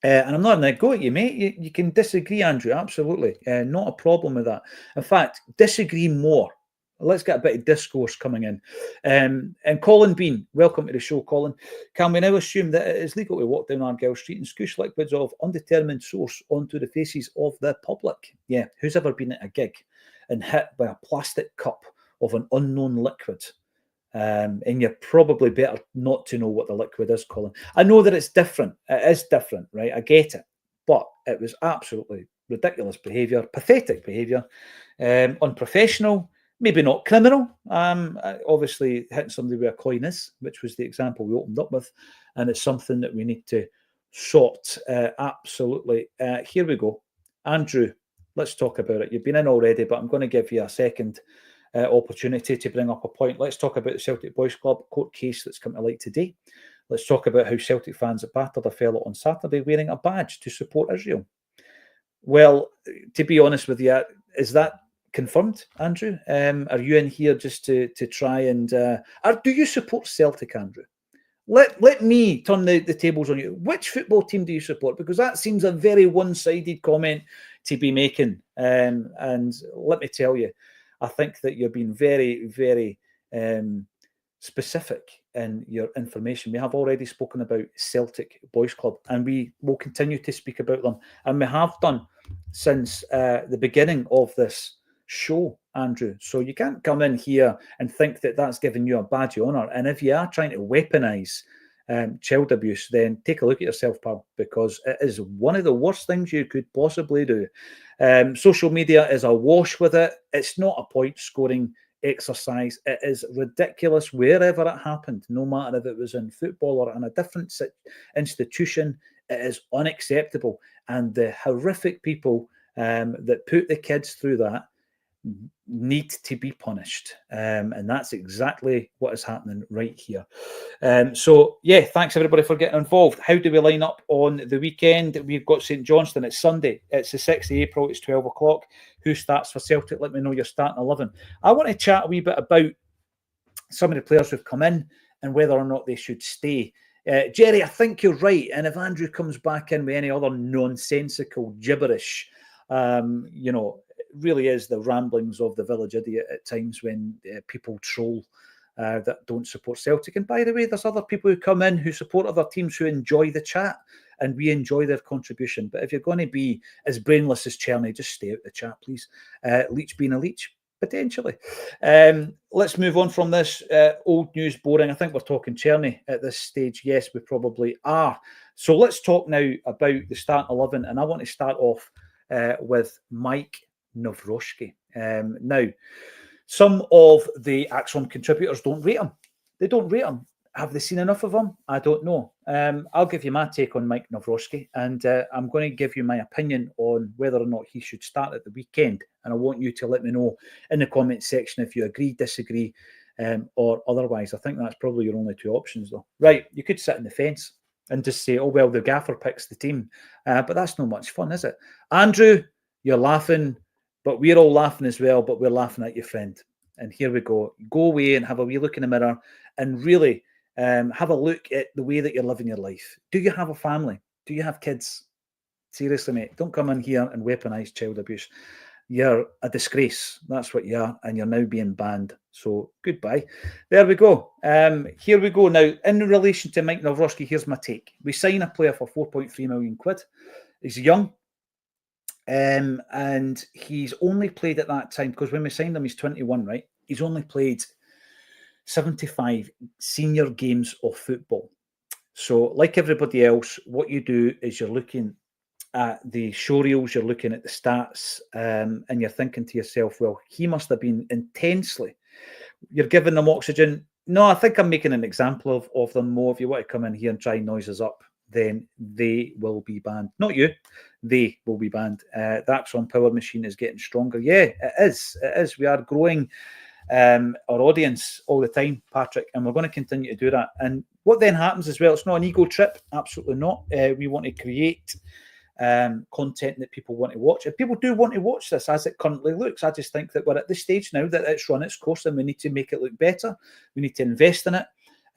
And I'm not going to go at you, mate. You can disagree, Andrew, absolutely. Not a problem with that. In fact, disagree more. Let's get a bit of discourse coming in. And Colin Bean, welcome to the show, Colin. Can we now assume that it is legal to walk down Argyle Street and scoosh liquids of undetermined source onto the faces of the public? Yeah, who's ever been at a gig and hit by a plastic cup of an unknown liquid? And you're probably better not to know what the liquid is, Colin. I know that it's different. It is different, right? I get it. But it was absolutely ridiculous behaviour, pathetic behaviour, unprofessional, maybe not criminal. Obviously, hitting somebody with a coin is, which was the example we opened up with. And it's something that we need to sort. Absolutely. Here we go. Andrew, let's talk about it. You've been in already, but I'm going to give you a second opportunity to bring up a point. Let's talk about the Celtic Boys Club court case that's come to light today. Let's talk about how Celtic fans battered a fellow on Saturday wearing a badge to support Israel. Well, to be honest with you, is that confirmed, Andrew? Are you in here just to try and... do you support Celtic, Andrew? Let me turn the tables on you. Which football team do you support? Because that seems a very one-sided comment to be making. And let me tell you, I think that you're being very, very specific in your information. We have already spoken about Celtic Boys Club, and we will continue to speak about them. And we have done since the beginning of this show, Andrew. So you can't come in here and think that that's giving you a badge of honour. And if you are trying to weaponise child abuse, then take a look at yourself, pal, because it is one of the worst things you could possibly do. Social media is awash with it. It's not a point scoring exercise. It is ridiculous wherever it happened, no matter if it was in football or in a different institution. It is unacceptable. And the horrific people that put the kids through that need to be punished, and that's exactly what is happening right here. So yeah, thanks everybody for getting involved. How do we line up on the weekend? We've got St Johnstone. It's Sunday. It's the 6th of April. It's 12 o'clock. Who starts for Celtic? Let me know your starting 11. I want to chat a wee bit about some of the players who've come in and whether or not they should stay. Jerry, I think you're right. And if Andrew comes back in with any other nonsensical gibberish, really is the ramblings of the village idiot at times when people troll that don't support Celtic. And by the way, there's other people who come in who support other teams who enjoy the chat, and we enjoy their contribution. But if you're going to be as brainless as Černý, just stay out the chat, please. Leach being a leech, potentially. Let's move on from this. Old news, boring. I think we're talking Černý at this stage. Yes, we probably are. So let's talk now about the starting 11. And I want to start off with Mike Nawrocki. Now, some of the Axom contributors don't rate him. They don't rate him. Have they seen enough of him? I don't know. I'll give you my take on Mike Nawrocki, and I'm going to give you my opinion on whether or not he should start at the weekend. And I want you to let me know in the comment section if you agree, disagree, or otherwise. I think that's probably your only two options, though. Right, you could sit on the fence and just say, oh, well, the gaffer picks the team. But that's not much fun, is it? Andrew, you're laughing, but we're all laughing as well, but we're laughing at your friend. And here we go. Go away and have a wee look in the mirror and really have a look at the way that you're living your life. Do you have a family? Do you have kids? Seriously, mate, don't come in here and weaponize child abuse. You're a disgrace. That's what you are, and you're now being banned. So goodbye. There we go. Here we go now. In relation to Mike Nawrocki, here's my take. We sign a player for 4.3 million quid. He's young, and he's only played at that time, because when we signed him, he's 21, right? He's only played 75 senior games of football. So, like everybody else, what you do is you're looking at the show reels, you're looking at the stats, and you're thinking to yourself, well, he must have been intensely. You're giving them oxygen. No, I think I'm making an example of them more. If you want to come in here and try and noise us up, then they will be banned. Not you. They will be banned. The Acsom power machine is getting stronger. Yeah, it is. It is. We are growing our audience all the time, Patrick, and we're going to continue to do that. And what then happens as well, it's not an ego trip. Absolutely not. We want to create content that people want to watch. If people do want to watch this as it currently looks, I just think that we're at this stage now that it's run its course and we need to make it look better. We need to invest in it,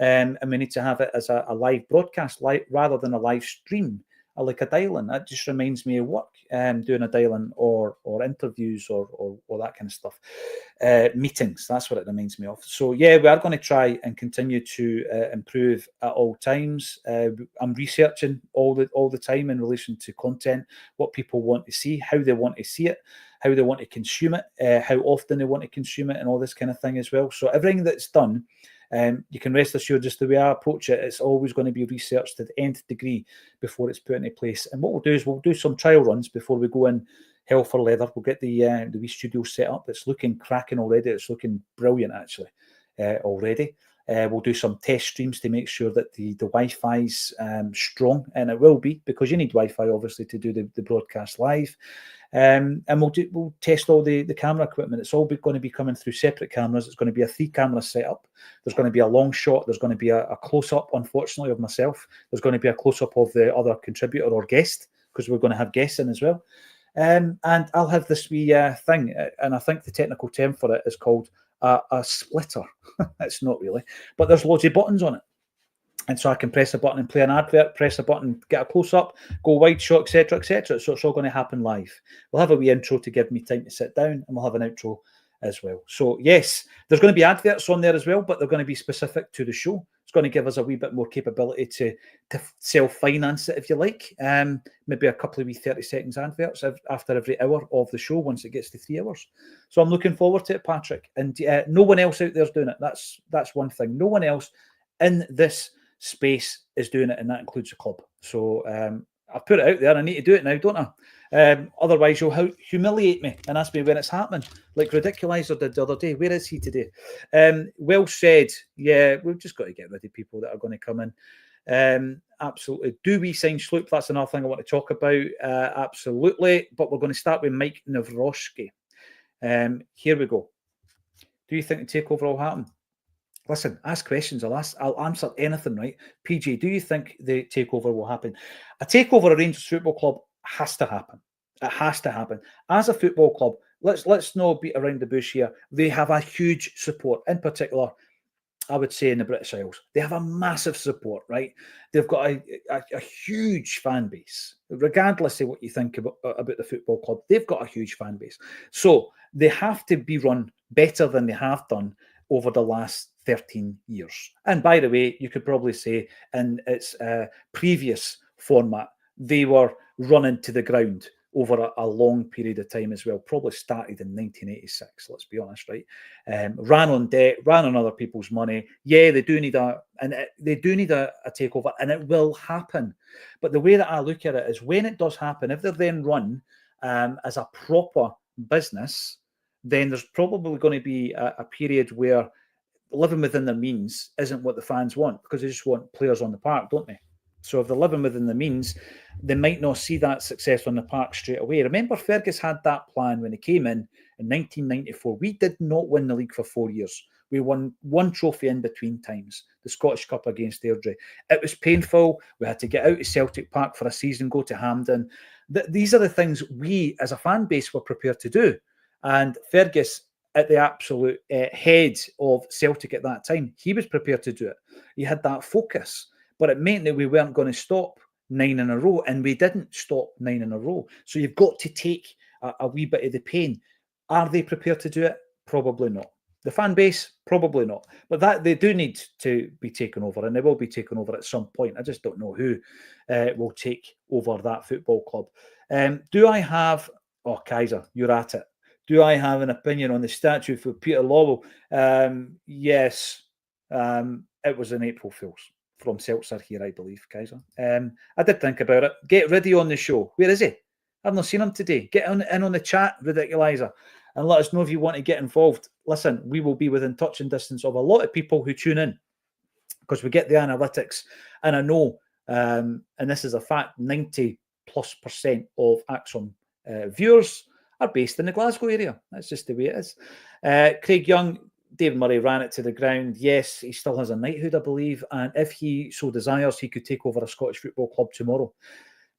and we need to have it as a live broadcast, rather than a live stream, like a dial-in. That just reminds me of work, doing a dial-in or interviews or that kind of stuff. Meetings, that's what it reminds me of. So yeah, we are going to try and continue to improve at all times. I'm researching all the time in relation to content, what people want to see, how they want to see it, how they want to consume it, how often they want to consume it, and all this kind of thing as well. So everything that's done, you can rest assured, just the way I approach it, it's always going to be researched to the nth degree before it's put into place. And what we'll do is we'll do some trial runs before we go in hell for leather. We'll get the wee studio set up. It's looking cracking already. It's looking brilliant, actually, already. We'll do some test streams to make sure that the Wi-Fi's strong, and it will be, because you need Wi-Fi, obviously, to do the broadcast live. And we'll test all the camera equipment. It's all going to be coming through separate cameras. It's going to be a 3-camera setup. There's going to be a long shot. There's going to be a close-up, unfortunately, of myself. There's going to be a close-up of the other contributor or guest, because we're going to have guests in as well. And I'll have this wee thing, and I think the technical term for it is called a splitter. It's not really, but there's loads of buttons on it. And so I can press a button and play an advert, press a button, get a close-up, go wide shot, etc., etc. So it's all going to happen live. We'll have a wee intro to give me time to sit down, and we'll have an outro as well. So yes, there's going to be adverts on there as well, but they're going to be specific to the show. It's going to give us a wee bit more capability to self-finance it, if you like. Maybe a couple of wee 30 seconds adverts after every hour of the show once it gets to 3 hours. So I'm looking forward to it, Patrick. And no one else out there's doing it. That's one thing. No one else in this space is doing it, and that includes the club. So I've put it out there. I need to do it now, don't I? Otherwise, you'll humiliate me and ask me when it's happening, like Ridiculizer did the other day. Where is he today? Well said. Yeah, we've just got to get rid of people that are going to come in. Absolutely. Do we sign Sloop? That's another thing I want to talk about. Absolutely. But we're going to start with Mike Nawrocki. Here we go. Do you think the takeover will happen? Listen, ask questions. I'll answer anything, right? PJ, do you think the takeover will happen? A takeover of Rangers Football Club has to happen. It has to happen. As a football club, let's not beat around the bush here. They have a huge support, in particular, I would say, in the British Isles. They have a massive support, right? They've got a huge fan base. Regardless of what you think about the football club, they've got a huge fan base. So they have to be run better than they have done over the last 13 years. And by the way, you could probably say in its previous format, they were running to the ground over a long period of time as well. Probably started in 1986, let's be honest, right? Ran on debt, ran on other people's money. Yeah, they do need a takeover, and it will happen. But the way that I look at it is, when it does happen, if they're then run as a proper business, then there's probably going to be a period where living within their means isn't what the fans want, because they just want players on the park, don't they? So if they're living within their means, they might not see that success on the park straight away. Remember, Fergus had that plan when he came in 1994. We did not win the league for 4 years. We won one trophy in between times, the Scottish Cup against Airdrie. It was painful. We had to get out of Celtic Park for a season, go to Hampden. These are the things we, as a fan base, were prepared to do. And Fergus, at the absolute head of Celtic at that time, he was prepared to do it. He had that focus. But it meant that we weren't going to stop 9 in a row, and we didn't stop 9 in a row. So you've got to take a wee bit of the pain. Are they prepared to do it? Probably not. The fan base, probably not. But that they do need to be taken over, and they will be taken over at some point. I just don't know who will take over that football club. Do I have... Oh, Kaiser, you're at it. Do I have an opinion on the statue for Peter Lawwell? Yes. It was an April Fool's from Celts here, I believe, Kaiser. I did think about it. Get Riddy on the show. Where is he? I've not seen him today. Get in on the chat, Ridiculizer, and let us know if you want to get involved. Listen, we will be within touching distance of a lot of people who tune in because we get the analytics. And I know, and this is a fact, 90+% of Axom viewers are based in the Glasgow area. That's just the way it is. Craig Young, David Murray ran it to the ground. Yes, he still has a knighthood, I believe. And if he so desires, he could take over a Scottish football club tomorrow.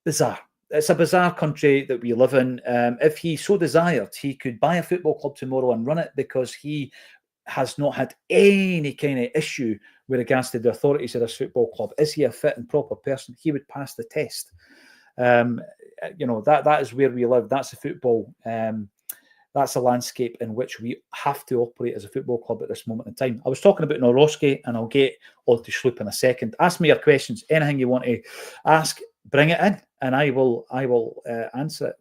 Bizarre. It's a bizarre country that we live in. If he so desired, he could buy a football club tomorrow and run it because he has not had any kind of issue with regards to the authorities of this football club. Is he a fit and proper person? He would pass the test. That is where we live. That's the football. That's a landscape in which we have to operate as a football club at this moment in time. I was talking about Norowski, and I'll get on to Sloop in a second. Ask me your questions. Anything you want to ask, bring it in, and I will answer it.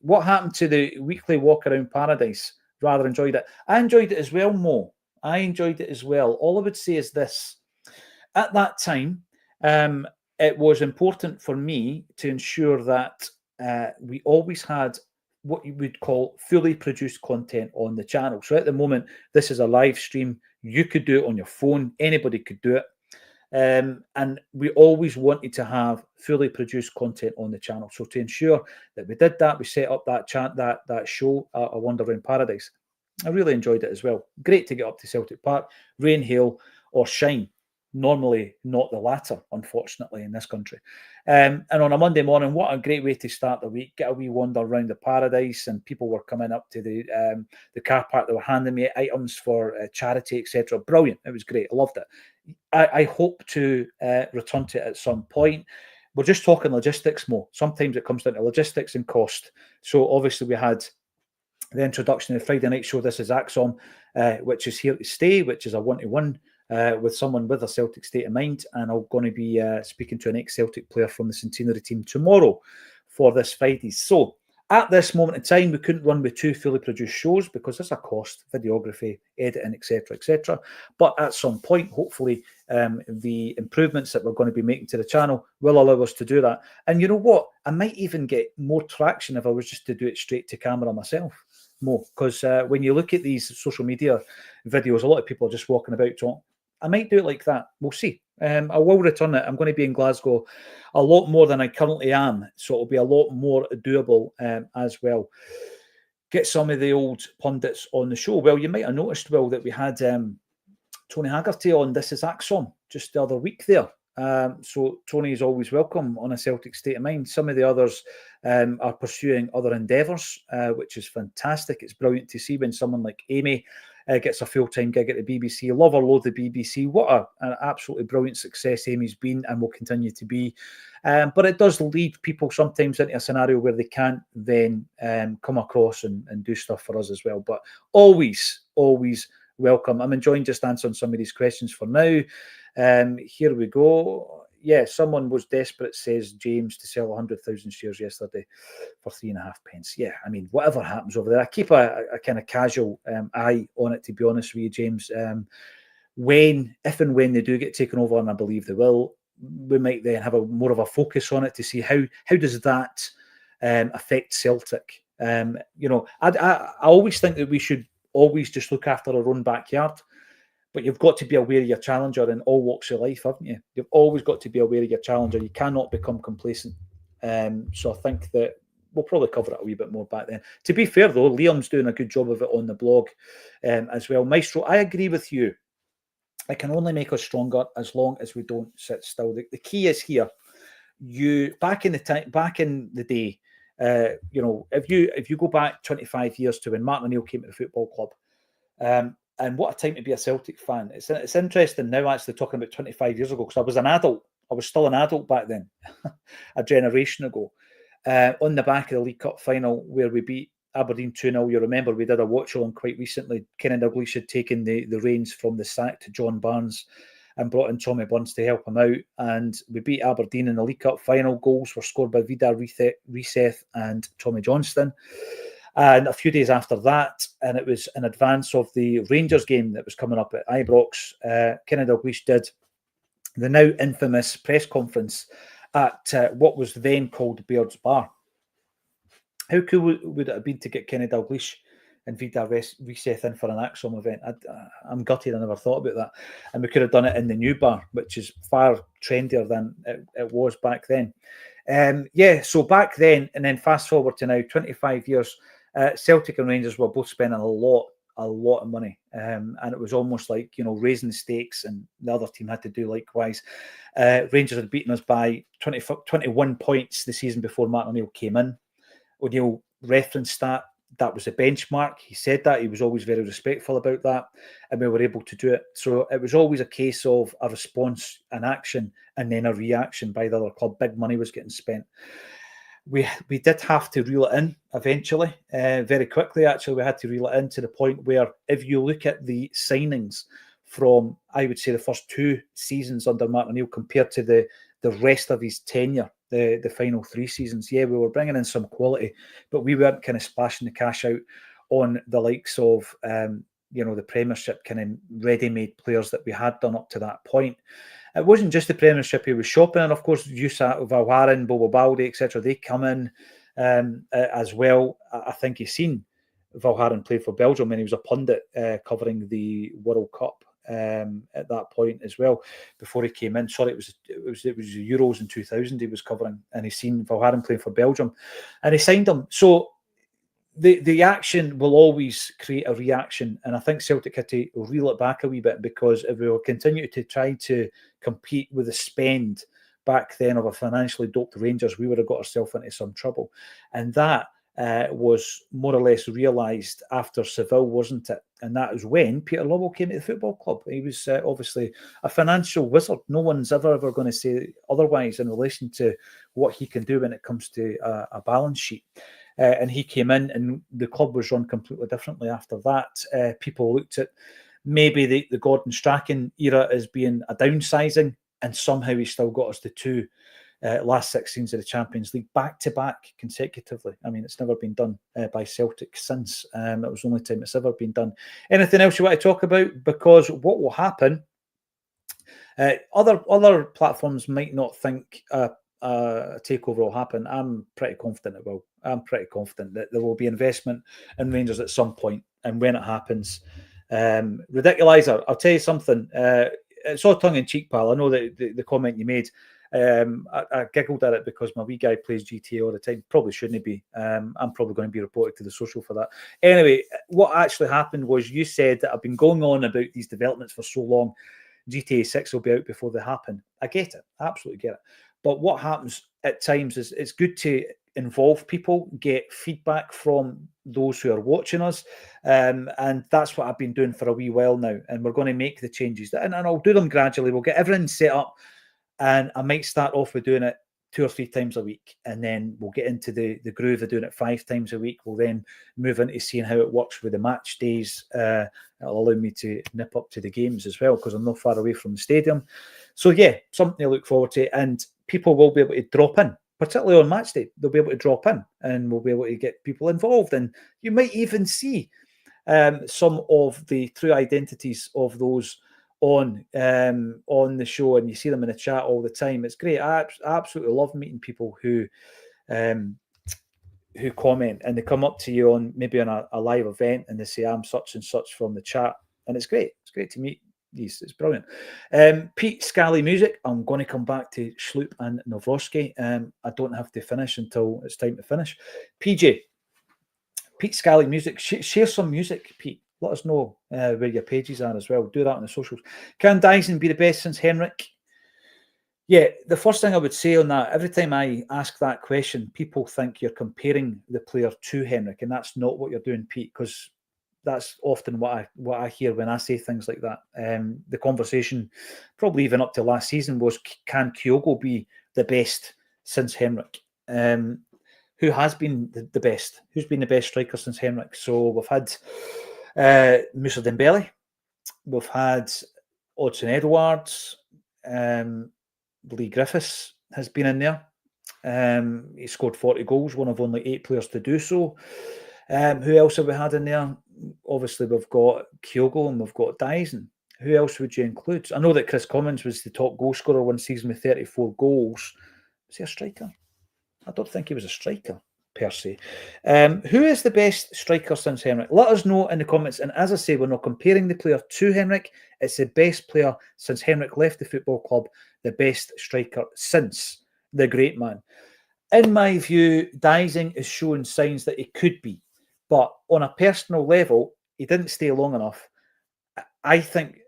What happened to the weekly walk around Paradise? Rather enjoyed it. I enjoyed it as well, Mo. I enjoyed it as well. All I would say is this. At that time, it was important for me to ensure that we always had what you would call fully produced content on the channel. So at the moment, this is a live stream. You could do it on your phone. Anybody could do it. And we always wanted to have fully produced content on the channel. So to ensure that we did that, we set up that show, A Wander Around Paradise. I really enjoyed it as well. Great to get up to Celtic Park, rain, hail, or shine. Normally not the latter, unfortunately, in this country. And on a Monday morning, what a great way to start the week. Get a wee wander around the Paradise, and people were coming up to the car park. They were handing me items for charity, etc. Brilliant. It was great. I loved it. I hope to return to it at some point. We're just talking logistics, Mo. Sometimes it comes down to logistics and cost. So obviously we had the introduction of the Friday night show. This is Axom, which is here to stay, which is a one-to-one with someone with a Celtic state of mind. And I'm going to be speaking to an ex-Celtic player from the Centenary team tomorrow for this Friday. So at this moment in time, we couldn't run with 2 fully produced shows because there's a cost, videography, editing, etc., etc. But at some point, hopefully, the improvements that we're going to be making to the channel will allow us to do that. And you know what? I might even get more traction if I was just to do it straight to camera myself, Mo. Because when you look at these social media videos, a lot of people are just walking about talking. I might do it like that. We'll see. I will return it. I'm going to be in Glasgow a lot more than I currently am, so it'll be a lot more doable as well. Get some of the old pundits on the show. Well, you might have noticed, Will, that we had Tony Haggerty on This Is Axom just the other week there. So Tony is always welcome on A Celtic State of Mind. Some of the others are pursuing other endeavours, which is fantastic. It's brilliant to see when someone like Amy gets a full-time gig at the BBC. Love or loathe the BBC. What an absolutely brilliant success Amy's been and will continue to be. But it does lead people sometimes into a scenario where they can't then come across and do stuff for us as well. But always welcome. I'm enjoying just answering some of these questions for now. Here we go. Yeah, someone was desperate, says James, to sell 100,000 shares yesterday for 3.5p. Yeah, I mean, whatever happens over there, I keep a kind of casual eye on it, to be honest with you, James. If and when they do get taken over, and I believe they will, we might then have more of a focus on it to see how does that affect Celtic. I always think that we should always just look after our own backyard. But you've got to be aware of your challenger in all walks of life, haven't you? You've always got to be aware of your challenger. You cannot become complacent. So I think that we'll probably cover it a wee bit more back then. To be fair, though, Liam's doing a good job of it on the blog as well. Maestro, I agree with you. It can only make us stronger as long as we don't sit still. The key is here. Back in the day, if you go back 25 years to when Martin O'Neill came to the football club, and what a time to be a Celtic fan. It's interesting now actually talking about 25 years ago, because I was an adult. I was still an adult back then, a generation ago, on the back of the League Cup final where we beat Aberdeen 2-0. You remember we did a watch-along quite recently. Kenny Dalglish had taken the reins from the sacked John Barnes and brought in Tommy Burns to help him out. And we beat Aberdeen in the League Cup final. Goals were scored by Vidar Riseth and Tommy Johnston. And a few days after that, and it was in advance of the Rangers game that was coming up at Ibrox, Kenny Dalglish did the now infamous press conference at what was then called Baird's Bar. How cool would it have been to get Kenny Dalglish and Vidar Riseth in for an Axom event? I'm gutted I never thought about that. And we could have done it in the new bar, which is far trendier than it was back then. So back then, and then fast forward to now, 25 years, Celtic and Rangers were both spending a lot of money. And it was almost like, raising the stakes, and the other team had to do likewise. Rangers had beaten us by 21 points the season before Martin O'Neill came in. O'Neill referenced that was a benchmark. He said that. He was always very respectful about that, and we were able to do it. So it was always a case of a response, an action, and then a reaction by the other club. Big money was getting spent. We did have to reel it in eventually, very quickly actually. We had to reel it in to the point where if you look at the signings from, I would say, the first 2 seasons under Martin O'Neill compared to the rest of his tenure, the final 3 seasons, we were bringing in some quality, but we weren't kind of splashing the cash out on the likes of, the Premiership kind of ready-made players that we had done up to that point. It wasn't just the Premiership he was shopping, and of course, Yusa Valwarin, Bobo Baldi, etc., they come in as well. I think he's seen Valwarin play for Belgium when he was a pundit covering the World Cup at that point as well. Before he came in, sorry, it was the Euros in 2000 he was covering, and he's seen Valwarin playing for Belgium, and he signed him. So the action will always create a reaction, and I think Celtic had to reel it back a wee bit, because if we were continue to try to compete with the spend back then of a financially doped Rangers, we would have got ourselves into some trouble. And that was more or less realised after Seville, wasn't it? And that was when Peter Lovell came to the football club. He was obviously a financial wizard. No one's ever going to say otherwise in relation to what he can do when it comes to a balance sheet. And he came in, and the club was run completely differently after that. People looked at maybe the Gordon Strachan era as being a downsizing, and somehow he still got us the 2 last 16s of the Champions League back-to-back consecutively. I mean, it's never been done by Celtic since. It was the only time it's ever been done. Anything else you want to talk about? Because what will happen, other platforms might not think a takeover will happen. I'm pretty confident it will. I'm pretty confident that there will be investment in Rangers at some point, and when it happens, Ridiculizer, I'll tell you something. It's all tongue-in-cheek, pal. I know that the comment you made, I giggled at it because my wee guy plays GTA all the time. Probably shouldn't be. I'm probably going to be reported to the social for that. Anyway, what actually happened was you said that I've been going on about these developments for so long. GTA 6 will be out before they happen. I get it. I absolutely get it. But what happens at times is it's good to involve people, get feedback from those who are watching us. And that's what I've been doing for a wee while now. And we're going to make the changes. And I'll do them gradually. We'll get everything set up. And I might start off with doing it 2 or 3 times a week. And then we'll get into the groove of doing it 5 times a week. We'll then move into seeing how it works with the match days. It'll allow me to nip up to the games as well, because I'm not far away from the stadium. So yeah, something to look forward to. And people will be able to drop in, particularly on match day. They'll be able to drop in, and we'll be able to get people involved. And you might even see some of the true identities of those on the show, and you see them in the chat all the time. It's great. I absolutely love meeting people who comment, and they come up to you on maybe on a live event, and they say, I'm such and such from the chat, and it's great. It's great to meet these. It's brilliant. Pete Scally Music. I'm going to come back to Sloop and Novroski. I don't have to finish until it's time to finish. PJ, Pete Scally Music. Share some music, Pete. Let us know where your pages are as well. Do that on the socials. Can Dyson be the best since Henrik? Yeah, the first thing I would say on that, every time I ask that question, people think you're comparing the player to Henrik, and that's not what you're doing, Pete, because that's often what I hear when I say things like that. The conversation, probably even up to last season, was, can Kyogo be the best since Henrik? who has been the best? Who's been the best striker since Henrik? So we've had Moussa Dembele, we've had Odsonne Edouards, Lee Griffiths has been in there. He scored 40 goals, one of only 8 players to do so. Who else have we had in there? Obviously, we've got Kyogo and we've got Dyson. Who else would you include? I know that Chris Commons was the top goal scorer one season with 34 goals. Was he a striker? I don't think he was a striker, per se. Who is the best striker since Henrik? Let us know in the comments. And as I say, we're not comparing the player to Henrik. It's the best player since Henrik left the football club, the best striker since the great man. In my view, Dysing is showing signs that he could be. But on a personal level, he didn't stay long enough. I think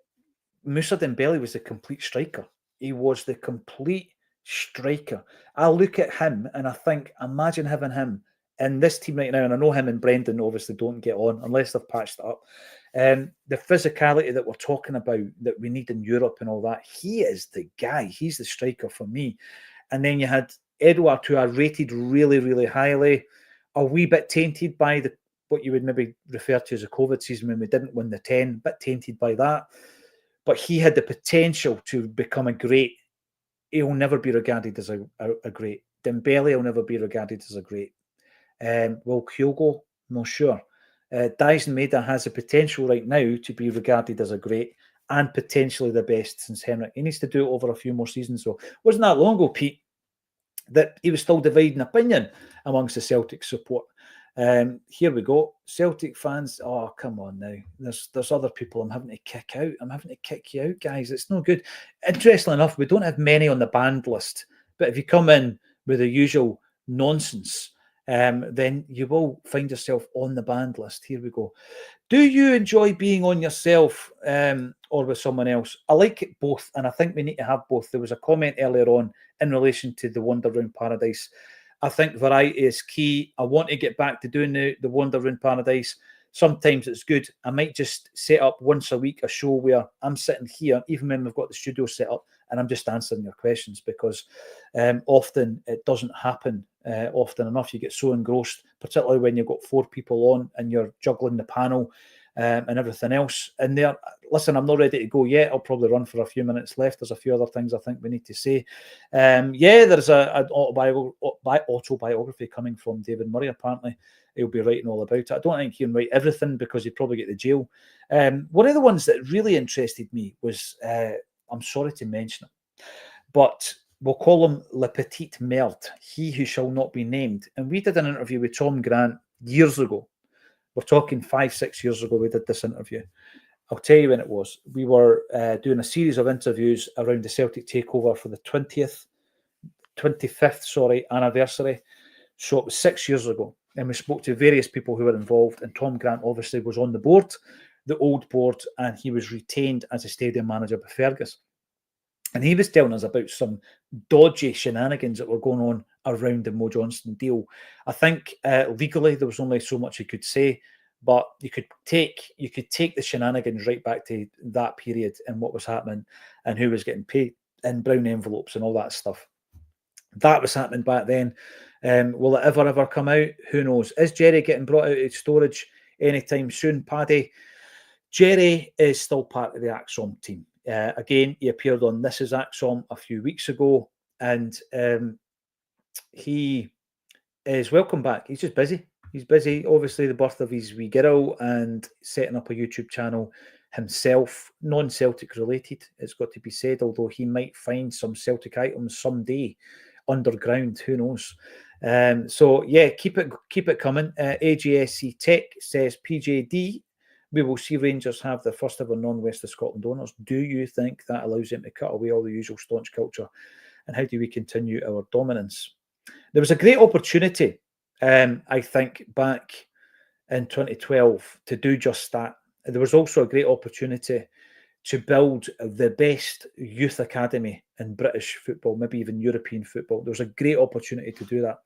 Moussa Dembele was the complete striker. He was the complete striker. I look at him and I think, imagine having him in this team right now. And I know him and Brendan obviously don't get on unless they've patched it up. The physicality that we're talking about that we need in Europe and all that, he is the guy. He's the striker for me. And then you had Edouard, who I rated really, really highly, a wee bit tainted by what you would maybe refer to as a COVID season when we didn't win the 10, a bit tainted by that. But he had the potential to become a great. He'll never be regarded as a great. Dembele will never be regarded as a great. Will Kyogo? Not sure. Dyson Maeda has the potential right now to be regarded as a great and potentially the best since Henrik. He needs to do it over a few more seasons. So wasn't that long ago, Pete, that he was still dividing opinion amongst the Celtic support. Here we go. Celtic fans, oh, come on now. There's other people I'm having to kick out. I'm having to kick you out, guys. It's no good. Interestingly enough, we don't have many on the banned list. But if you come in with the usual nonsense, then you will find yourself on the banned list. Here we go. Do you enjoy being on yourself or with someone else? I like it both, and I think we need to have both. There was a comment earlier on in relation to the Wander Round Paradise. I think variety is key. I want to get back to doing the Wander Round Paradise. Sometimes it's good. I might just set up once a week a show where I'm sitting here, even when we've got the studio set up, and I'm just answering your questions, because often it doesn't happen often enough. You get so engrossed, particularly when you've got 4 people on and you're juggling the panel and everything else in there. Listen, I'm not ready to go yet. I'll probably run for a few minutes left. There's a few other things I think we need to say. There's an autobiography coming from David Murray, apparently. He'll be writing all about it. I don't think he can write everything because he'd probably get to jail. One of the ones that really interested me was, I'm sorry to mention it, but we'll call him Le Petit Merde, he who shall not be named. And we did an interview with Tom Grant years ago. We're talking 5-6 years ago we did this interview. I'll tell you when it was. We were doing a series of interviews around the Celtic takeover for the 25th anniversary. So it was 6 years ago. And we spoke to various people who were involved. And Tom Grant obviously was on the board, the old board, and he was retained as a stadium manager by Fergus. And he was telling us about some dodgy shenanigans that were going on around the Mo Johnston deal. I think legally there was only so much he could say, but you could take the shenanigans right back to that period and what was happening and who was getting paid in brown envelopes and all that stuff. That was happening back then. Will it ever come out? Who knows? Is Jerry getting brought out of storage anytime soon, Paddy? Jerry is still part of the Acsom team. Again, he appeared on This Is Axom a few weeks ago, and he is welcome back. He's just busy. He's busy. Obviously, the birth of his wee girl and setting up a YouTube channel himself, non-Celtic related, it's got to be said, although he might find some Celtic items someday underground. Who knows? So yeah, keep it coming. AGSC Tech says PJD. We will see Rangers have the first ever non-West of Scotland owners. Do you think that allows them to cut away all the usual staunch culture? And how do we continue our dominance? There was a great opportunity, I think, back in 2012 to do just that. There was also a great opportunity to build the best youth academy in British football, maybe even European football. There was a great opportunity to do that.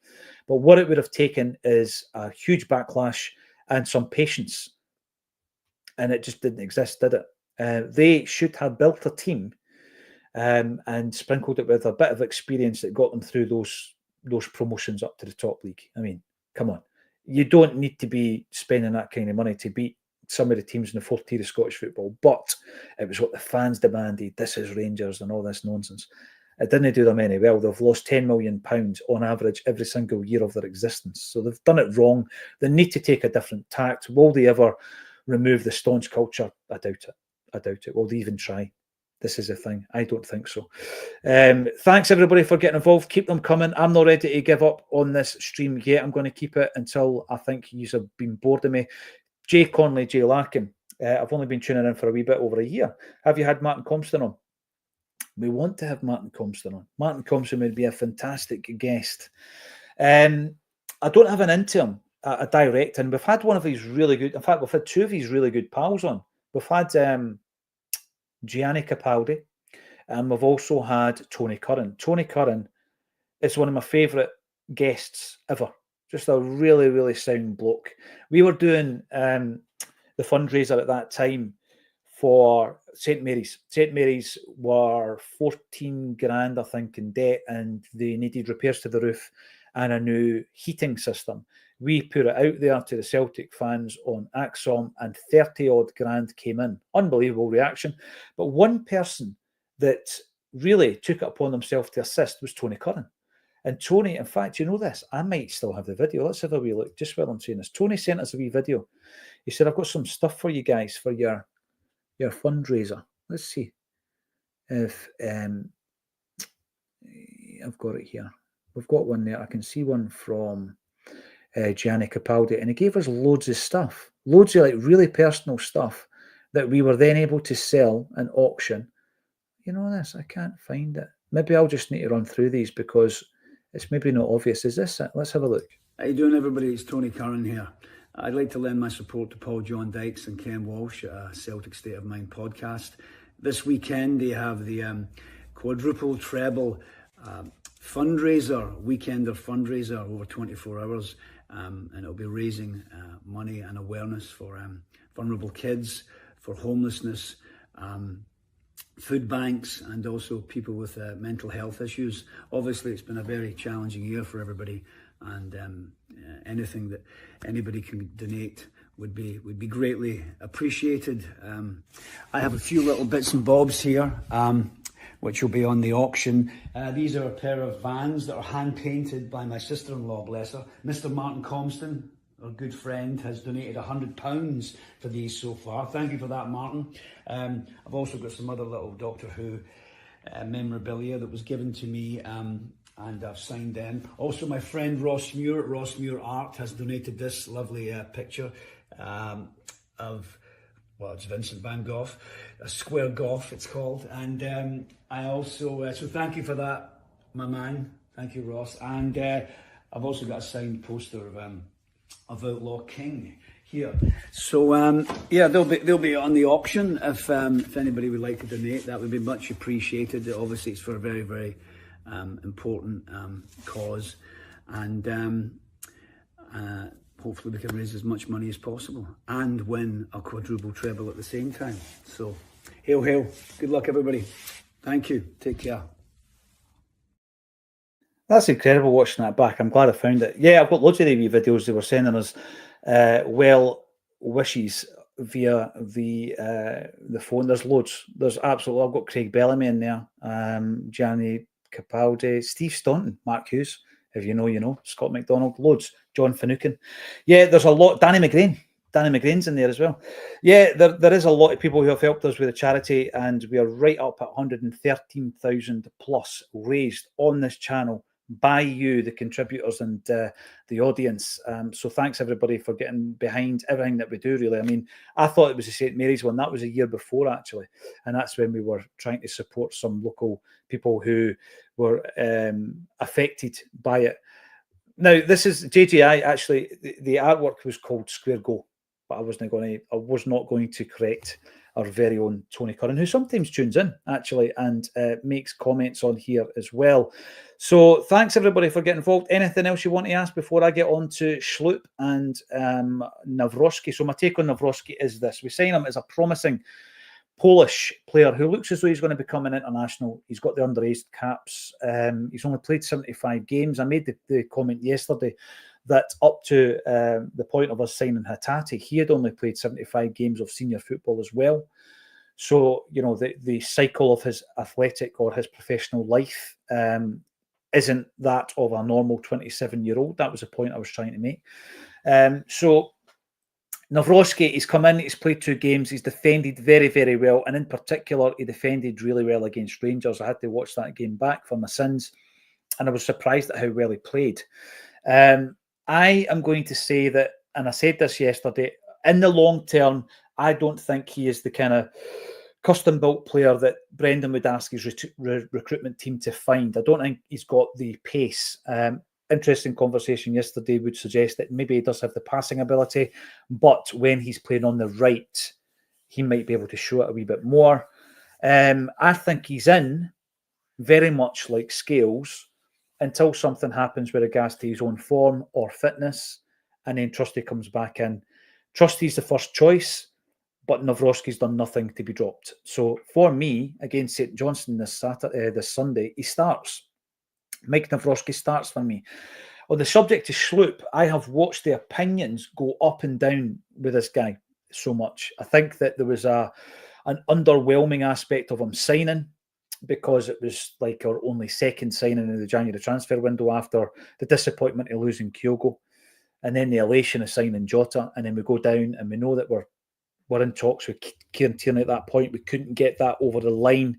But what it would have taken is a huge backlash and some patience. And it just didn't exist, did it? They should have built a team and sprinkled it with a bit of experience that got them through those those promotions up to the top league. I mean, come on. You don't need to be spending that kind of money to beat some of the teams in the fourth tier of Scottish football, but it was what the fans demanded. This is Rangers and all this nonsense. It didn't do them any well. They've lost £10 million on average every single year of their existence. So they've done it wrong. They need to take a different tact. Will they ever remove the staunch culture? I doubt it. I doubt it. Will they even try? This is a thing. I don't think so. Thanks, everybody, for getting involved. Keep them coming. I'm not ready to give up on this stream yet. I'm going to keep it until I think you have been bored of me. Jay Conley, Jay Larkin. I've only been tuning in for a wee bit over a year. Have you had Martin Compston on? We want to have Martin Compston on. Martin Compston would be a fantastic guest. I don't have an interim, a direct, and we've had one of these really good, in fact, we've had two of these really good pals on. We've had Gianni Capaldi, and we've also had Tony Curran. Tony Curran is one of my favourite guests ever. Just a really, really sound bloke. We were doing the fundraiser at that time for St. Mary's. St. Mary's were 14 grand, I think, in debt, and they needed repairs to the roof and a new heating system. We put it out there to the Celtic fans on Axom, and 30 odd grand came in. Unbelievable reaction. But one person that really took it upon themselves to assist was Tony Curran. And Tony, in fact, you know this, I might still have the video. Let's have a wee look just while I'm saying this. Tony sent us a wee video. He said, I've got some stuff for you guys for your fundraiser. Let's see if I've got it here. We've got one there. I can see one from Gianni Capaldi, and he gave us loads of stuff, loads of like really personal stuff that we were then able to sell and auction. You know this? I can't find it. Maybe I'll just need to run through these because it's maybe not obvious. Is this it? Let's have a look. How you doing, everybody? It's Tony Curran here. I'd like to lend my support to Paul John Dykes and Ken Walsh at a Celtic State of Mind podcast. This weekend they have the quadruple treble fundraiser, weekender fundraiser over 24 hours, and it'll be raising money and awareness for vulnerable kids, for homelessness, food banks, and also people with mental health issues. Obviously, it's been a very challenging year for everybody, and anything that anybody can donate would be greatly appreciated. I have a few little bits and bobs here, which will be on the auction. These are a pair of vans that are hand painted by my sister-in-law, bless her. Mr. Martin Compston, our good friend, has donated £100 for these so far. Thank you for that, Martin. I've also got some other little Doctor Who memorabilia that was given to me, and I've signed them. Also, my friend Ross Muir at Ross Muir Art has donated this lovely picture of, well, it's Vincent van Gogh, a square Gough it's called. And I also, so thank you for that, my man. Thank you, Ross. And I've also got a signed poster of Outlaw King here. So yeah, they'll be on the auction. If anybody would like to donate, that would be much appreciated. Obviously, it's for a very, very important cause, and hopefully we can raise as much money as possible and win a quadruple treble at the same time. So hail, hail. Good luck, everybody. Thank you. Take care. That's incredible watching that back. I'm glad I found it. Yeah, I've got loads of the wee videos they were sending us well wishes via the phone. There's loads. There's absolutely. I've got Craig Bellamy in there, Gianni Capaldi, Steve Staunton, Mark Hughes. If you know, you know. Scott McDonald, loads. John Finucane. Yeah, there's a lot. Danny McGrain's in there as well. Yeah, there is a lot of people who have helped us with the charity, and we are right up at 113,000 plus raised on this channel by you, the contributors and the audience. So thanks everybody for getting behind everything that we do, really. I mean, I thought it was the St. Mary's one. That was a year before, actually. And that's when we were trying to support some local people who were affected by it. Now, this is JJI, actually, the artwork was called Square Go, but I was not going to correct our very own Tony Curran, who sometimes tunes in, actually, and makes comments on here as well. So thanks, everybody, for getting involved. Anything else you want to ask before I get on to Schlup and Nawrocki? So my take on Nawrocki is this. We sign him as a promising Polish player who looks as though he's going to become an international. He's got the underage caps. He's only played 75 games. I made the comment yesterday that up to the point of us signing Hatate, he had only played 75 games of senior football as well. So, the cycle of his athletic or his professional life isn't that of a normal 27-year-old. That was the point I was trying to make. So Nawrocki, he's come in, he's played 2 games, he's defended very, very well, and in particular, he defended really well against Rangers. I had to watch that game back for my sins, and I was surprised at how well he played. I am going to say that, and I said this yesterday, in the long term, I don't think he is the kind of custom-built player that Brendan would ask his recruitment team to find. I don't think he's got the pace. Interesting conversation yesterday would suggest that maybe he does have the passing ability, but when he's playing on the right, he might be able to show it a wee bit more. I think he's in very much like Scales until something happens with regards to his own form or fitness, and then Trusty comes back in. Trusty's the first choice, but Nawrocki's done nothing to be dropped. So for me, against St Johnstone this Sunday, he starts. Mike Nawrocki starts for me. On the subject of Sloop, I have watched the opinions go up and down with this guy so much. I think that there was an underwhelming aspect of him signing, because it was like our only second signing in the January transfer window after the disappointment of losing Kyogo, and then the elation of signing Jota, and then we go down and we know that we're in talks with Kieran Tierney at that point. We couldn't get that over the line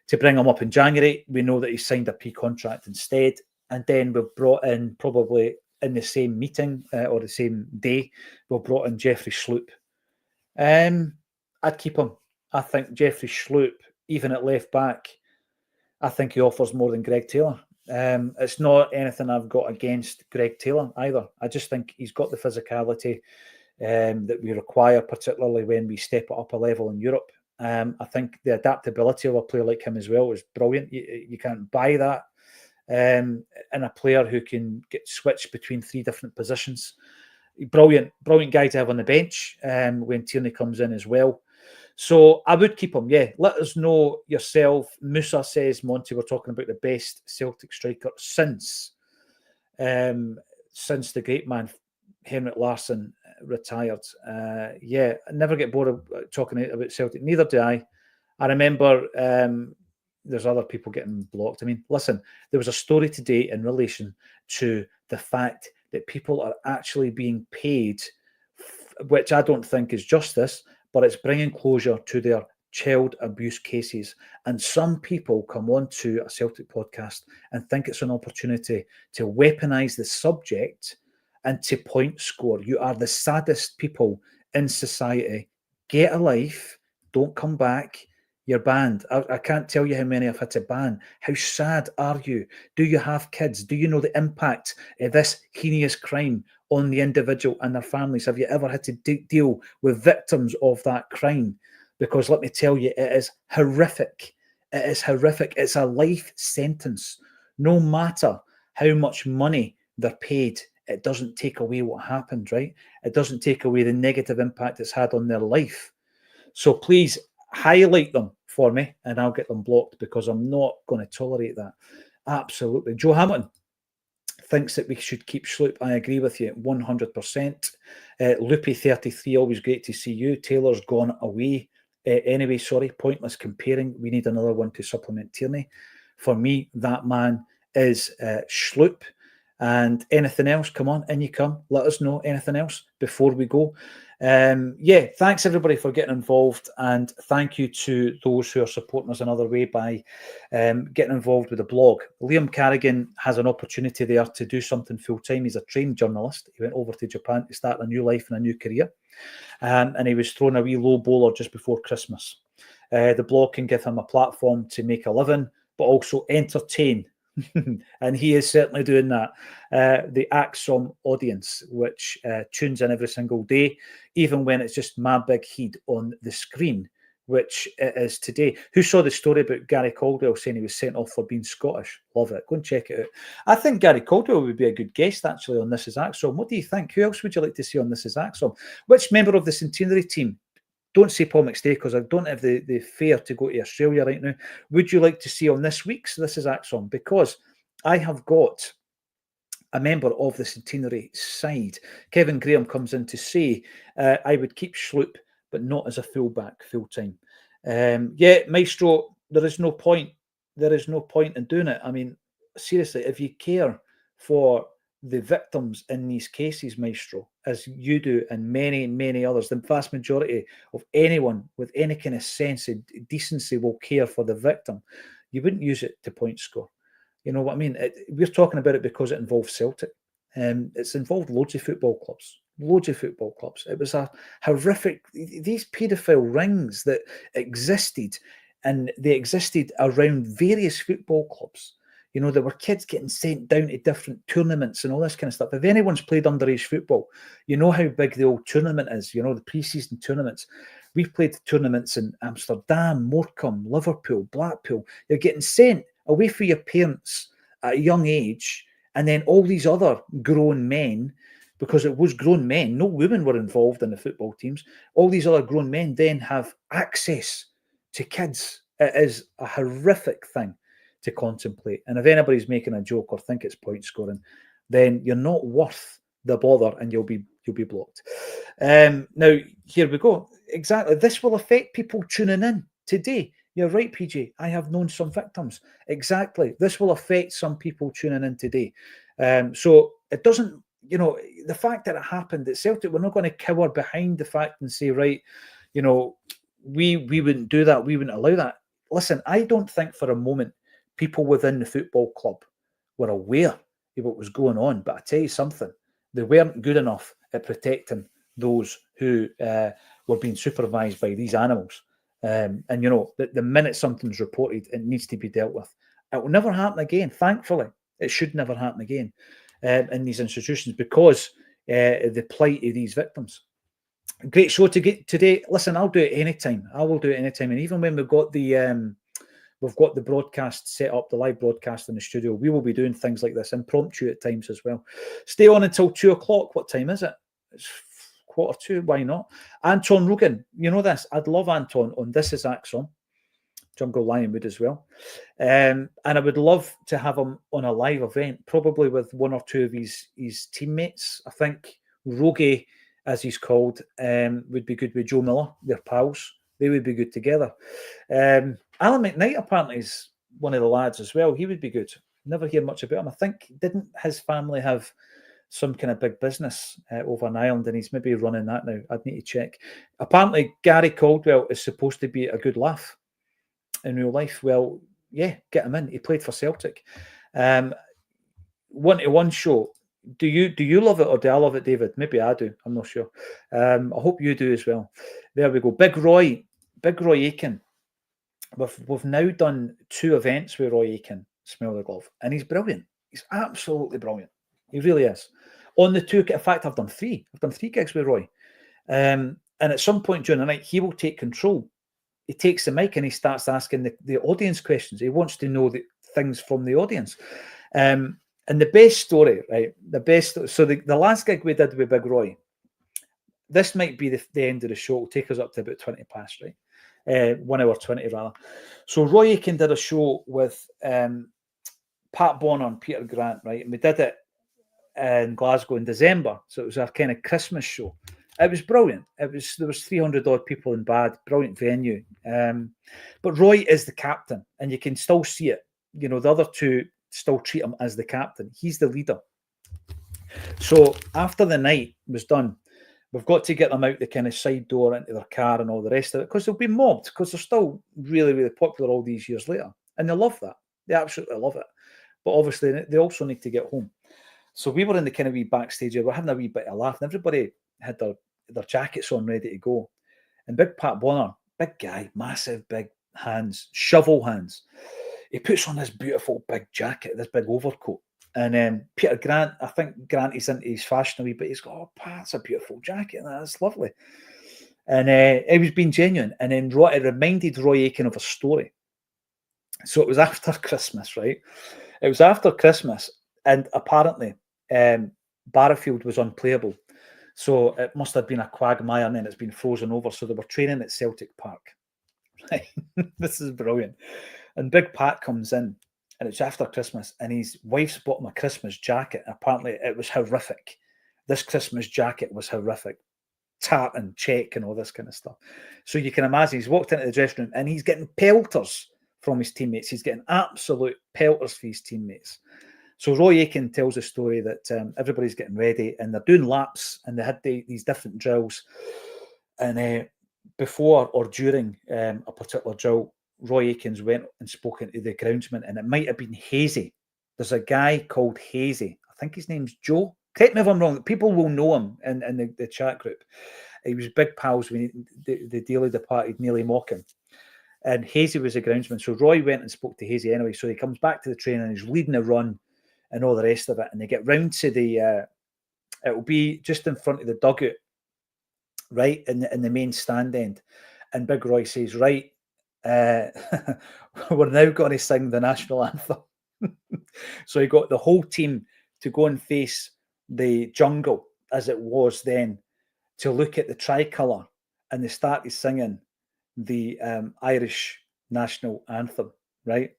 to bring him up in January. We know that he signed a P contract instead, and then we've brought in, probably in the same meeting or the same day, we've brought in Jeffrey Sloop. I'd keep him. I think Jeffrey Sloop, even at left back, I think he offers more than Greg Taylor. It's not anything I've got against Greg Taylor either. I just think he's got the physicality that we require, particularly when we step it up a level in Europe. I think the adaptability of a player like him as well is brilliant. You can't buy that. And a player who can get switched between 3 different positions. Brilliant guy to have on the bench when Tierney comes in as well. So I would keep him, yeah. Let us know yourself. Musa says, Monty, we're talking about the best Celtic striker since the great man Henrik Larsson retired. Yeah, I never get bored of talking about Celtic. Neither do I. I remember there's other people getting blocked. I mean, listen, there was a story today in relation to the fact that people are actually being paid, which I don't think is justice, but it's bringing closure to their child abuse cases. And some people come on to a Celtic podcast and think it's an opportunity to weaponise the subject and to point score. You are the saddest people in society. Get a life. Don't come back. You're banned. I can't tell you how many I've had to ban. How sad are you? Do you have kids? Do you know the impact of this heinous crime on the individual and their families? Have you ever had to deal with victims of that crime? Because let me tell you, it is horrific. It is horrific. It's a life sentence. No matter how much money they're paid, it doesn't take away what happened, right? It doesn't take away the negative impact it's had on their life. So please highlight them for me and I'll get them blocked, because I'm not going to tolerate that. Absolutely. Joe Hamilton thinks that we should keep Sloop. I agree with you 100%. Loopy33, always great to see you. Taylor's gone away. Anyway, sorry, pointless comparing. We need another one to supplement Tierney. For me, that man is Sloop. And anything else, come on, in you come. Let us know anything else before we go. Yeah, thanks everybody for getting involved, and thank you to those who are supporting us another way by getting involved with the blog. Liam Carrigan has an opportunity there to do something full-time. He's a trained journalist. He went over to Japan to start a new life and a new career, and he was thrown a wee low bowler just before Christmas. The blog can give him a platform to make a living, but also entertain. And he is certainly doing that. The Axom audience, which tunes in every single day, even when it's just my big head on the screen, which it is today. Who saw the story about Gary Caldwell saying he was sent off for being Scottish? Love it. Go and check it out. I think Gary Caldwell would be a good guest, actually, on This Is Axom. What do you think? Who else would you like to see on This Is Axom? Which member of the Centenary team don't say Paul McStay because I don't have the fare to go to Australia right now. Would you like to see on this week's This Is Axom? Because I have got a member of the centenary side. Kevin Graham comes in to say, I would keep Sloop, but not as a fullback full-time. Yeah, Maestro, there is no point. There is no point in doing it. I mean, seriously, if you care for the victims in these cases, Maestro, as you do and many, many others, the vast majority of anyone with any kind of sense of decency will care for the victim, you wouldn't use it to point score. You know what I mean? We're talking about it because it involves Celtic. It's involved loads of football clubs. Loads of football clubs. It was a horrific, these paedophile rings that existed, and they existed around various football clubs. You know, there were kids getting sent down to different tournaments and all this kind of stuff. If anyone's played underage football, you know how big the old tournament is, you know, the pre-season tournaments. We've played tournaments in Amsterdam, Morecambe, Liverpool, Blackpool. You're getting sent away from your parents at a young age, and then all these other grown men, because it was grown men, no women were involved in the football teams, all these other grown men then have access to kids. It is a horrific thing to contemplate. And if anybody's making a joke or think it's point scoring, then you're not worth the bother, and you'll be blocked. Now, here we go. Exactly. This will affect people tuning in today. You're right, PJ. I have known some victims. Exactly. This will affect some people tuning in today. So it doesn't, you know, the fact that it happened at Celtic, we're not going to cower behind the fact and say, right, you know, we wouldn't do that. We wouldn't allow that. Listen, I don't think for a moment people within the football club were aware of what was going on. But I tell you something, they weren't good enough at protecting those who were being supervised by these animals. And, you know, the minute something's reported, it needs to be dealt with. It will never happen again. Thankfully, it should never happen again in these institutions because the plight of these victims. Great show to get today. Listen, I'll do it anytime. I will do it anytime. And even when we've got the broadcast set up, the live broadcast in the studio, we will be doing things like this impromptu at times as well. Stay on until 2:00. What time is it? It's 1:45. Why not? Anton Rogan, you know this. I'd love Anton on This Is Axom, Jungle Lionwood as well. And I would love to have him on a live event, probably with one or two of his teammates. I think Rogie, as he's called, would be good with Joe Miller. They're pals. They would be good together. Alan McKnight apparently is one of the lads as well. He would be good. Never hear much about him. I think, didn't his family have some kind of big business over in Ireland, and he's maybe running that now? I'd need to check. Apparently, Gary Caldwell is supposed to be a good laugh in real life. Well, yeah, get him in. He played for Celtic. 1-to-1 show. Do you love it, or do I love it, David? Maybe I do. I'm not sure. I hope you do as well. There we go. Big Roy Aiken. We've now done 2 events with Roy Aiken, Smell the Glove, and he's brilliant. He's absolutely brilliant. He really is. On the 2, in fact, I've done 3. I've done 3 gigs with Roy. And at some point during the night, he will take control. He takes the mic and he starts asking the audience questions. He wants to know the things from the audience. And the best story, right? So the last gig we did with Big Roy, this might be the end of the show. It'll take us up to about 20 past, right? 1 hour 20 rather. So Roy Aiken did a show with Pat Bonner and Peter Grant, right? And we did it in Glasgow in December. So it was our kind of Christmas show. It was brilliant. There was 300 odd people in Bad, brilliant venue. But Roy is the captain, and you can still see it. You know, the other 2 still treat him as the captain. He's the leader. So after the night was done, we've got to get them out the kind of side door into their car and all the rest of it, because they'll be mobbed, because they're still really, really popular all these years later. And they love that. They absolutely love it. But obviously, they also need to get home. So we were in the kind of wee backstage. We're having a wee bit of a laugh, and everybody had their jackets on ready to go. And big Pat Bonner, big guy, massive, big hands, shovel hands. He puts on this beautiful big jacket, this big overcoat. And Peter Grant, I think Grant is into his fashion a wee bit. He's got, oh, Pat, that's a beautiful jacket. That's lovely. And he was being genuine. And then it reminded Roy Aiken of a story. So it was after Christmas, right? It was after Christmas. And apparently, Barrowfield was unplayable. So it must have been a quagmire, and then it's been frozen over. So they were training at Celtic Park. Right? This is brilliant. And Big Pat comes in, and it's after Christmas, and his wife's bought him a Christmas jacket. Apparently, it was horrific. This Christmas jacket was horrific. Tap and check and all this kind of stuff. So you can imagine he's walked into the dressing room and he's getting pelters from his teammates. He's getting absolute pelters for his teammates. So Roy Aitken tells a story that everybody's getting ready and they're doing laps, and they had these different drills. And before or during a particular drill, Roy Aikens went and spoke into the groundsman, and it might have been Hazy. There's a guy called Hazy. I think his name's Joe. Correct me if I'm wrong. People will know him in the chat group. He was big pals when the dearly departed Nearly Mocking. And Hazy was the groundsman. So Roy went and spoke to Hazy anyway. So he comes back to the train and he's leading a run and all the rest of it. And they get round to it'll be just in front of the dugout, right, in the main stand end. And Big Roy says, right, we're now going to sing the national anthem. So he got the whole team to go and face the jungle, as it was then, to look at the tricolour, and they started singing the Irish national anthem, right?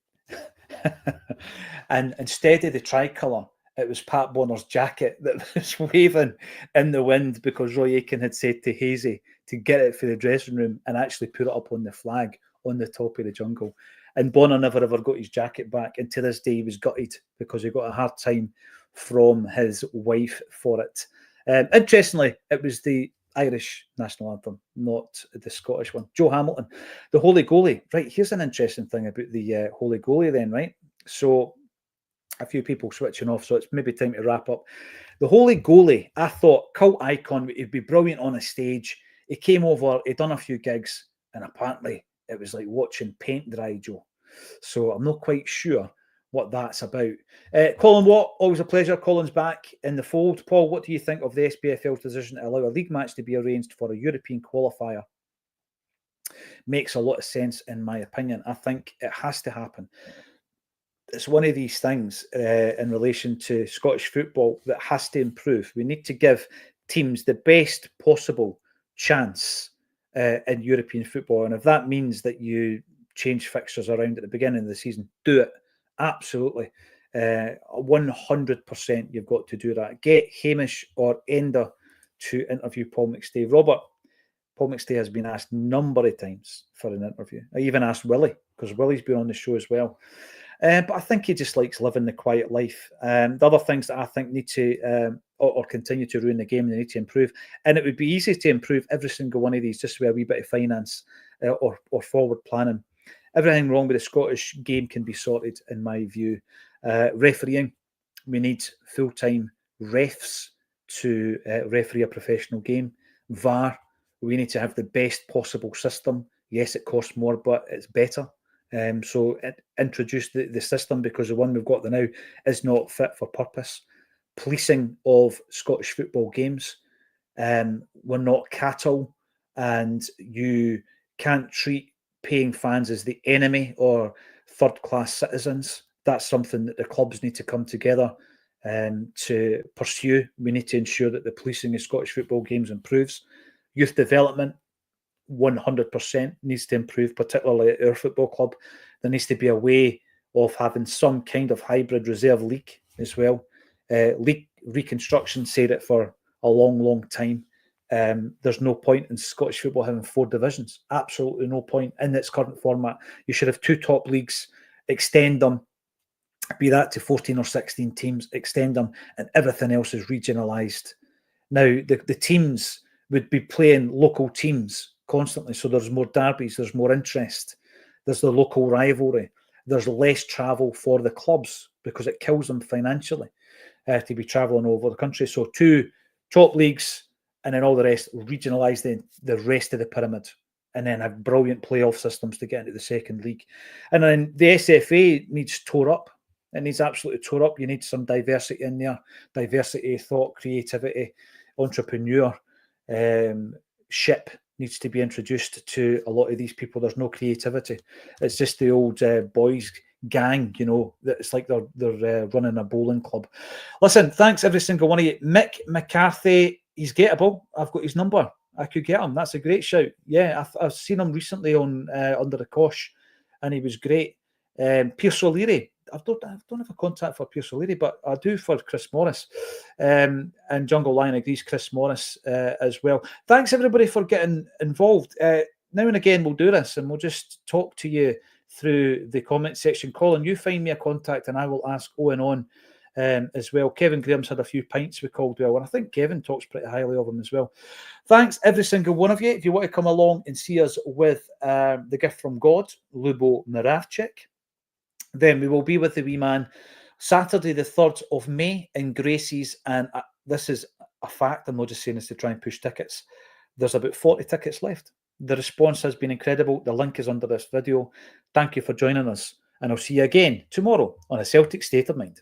And instead of the tricolour, it was Pat Bonner's jacket that was waving in the wind, because Roy Aitken had said to Hazy to get it for the dressing room and actually put it up on the flag on the top of the jungle. And Bonner never ever got his jacket back, and to this day he was gutted because he got a hard time from his wife for it. Interestingly, it was the Irish national anthem, not the Scottish one. Joe Hamilton, the Holy Goalie. Right, here's an interesting thing about the Holy Goalie then, right? So a few people switching off, so it's maybe time to wrap up. The Holy Goalie, I thought, cult icon, he'd be brilliant on a stage. He came over, he'd done a few gigs, and apparently it was like watching paint dry, Joe. So I'm not quite sure what that's about. Colin Watt, always a pleasure. Colin's back in the fold. Paul, what do you think of the SPFL's decision to allow a league match to be arranged for a European qualifier? Makes a lot of sense, in my opinion. I think it has to happen. It's one of these things in relation to Scottish football that has to improve. We need to give teams the best possible chance in European football. And if that means that you change fixtures around at the beginning of the season, do it. Absolutely. 100% you've got to do that. Get Hamish or Enda to interview Paul McStay. Robert, Paul McStay has been asked a number of times for an interview. I even asked Willie, because Willie's been on the show as well. But I think he just likes living the quiet life. The other things that I think need to or continue to ruin the game, they need to improve. And it would be easy to improve every single one of these just with a wee bit of finance or forward planning. Everything wrong with the Scottish game can be sorted, in my view. Refereeing, we need full-time refs to referee a professional game. VAR, we need to have the best possible system. Yes, it costs more, but it's better. So introduce the system, because the one we've got now is not fit for purpose. Policing of Scottish football games. We're not cattle, and you can't treat paying fans as the enemy or third-class citizens. That's something that the clubs need to come together to pursue. We need to ensure that the policing of Scottish football games improves. Youth development, 100% needs to improve, particularly at our football club. There needs to be a way of having some kind of hybrid reserve league as well. League reconstruction, said it for a long, long time. There's no point in Scottish football having 4 divisions. Absolutely no point in its current format. You should have 2 top leagues, extend them, be that to 14 or 16 teams, extend them, and everything else is regionalised. Now, the teams would be playing local teams constantly, so there's more derbies, there's more interest, there's the local rivalry, there's less travel for the clubs because it kills them financially to be travelling over the country. So 2 top leagues, and then all the rest, regionalise the rest of the pyramid, and then have brilliant playoff systems to get into the second league. And then the SFA needs tore up. It needs absolutely tore up. You need some diversity in there, diversity of thought, creativity, entrepreneurship needs to be introduced to a lot of these people. There's no creativity. It's just the old boys gang, you know, that it's like they're running a bowling club. Listen, thanks every single one of you. Mick McCarthy, he's gettable. I've got his number. I could get him. That's a great shout. Yeah, I've seen him recently on Under the Cosh, and he was great. Pierce O'Leary. I don't have a contact for Pierce O'Leary, but I do for Chris Morris. And Jungle Lion agrees Chris Morris as well. Thanks everybody for getting involved. Now and again we'll do this, and we'll just talk to you through the comment section. Colin, you find me a contact, and I will ask Owen on as well. Kevin Graham's had a few pints with Caldwell, and I think Kevin talks pretty highly of him as well. Thanks, every single one of you. If you want to come along and see us with The Gift from God, Lubo Moravchik, then we will be with the wee man Saturday the 3rd of May in Gracie's, and this is a fact, I'm not just saying this to try and push tickets. There's about 40 tickets left. The response has been incredible. The link is under this video. Thank you for joining us, and I'll see you again tomorrow on A Celtic State of Mind.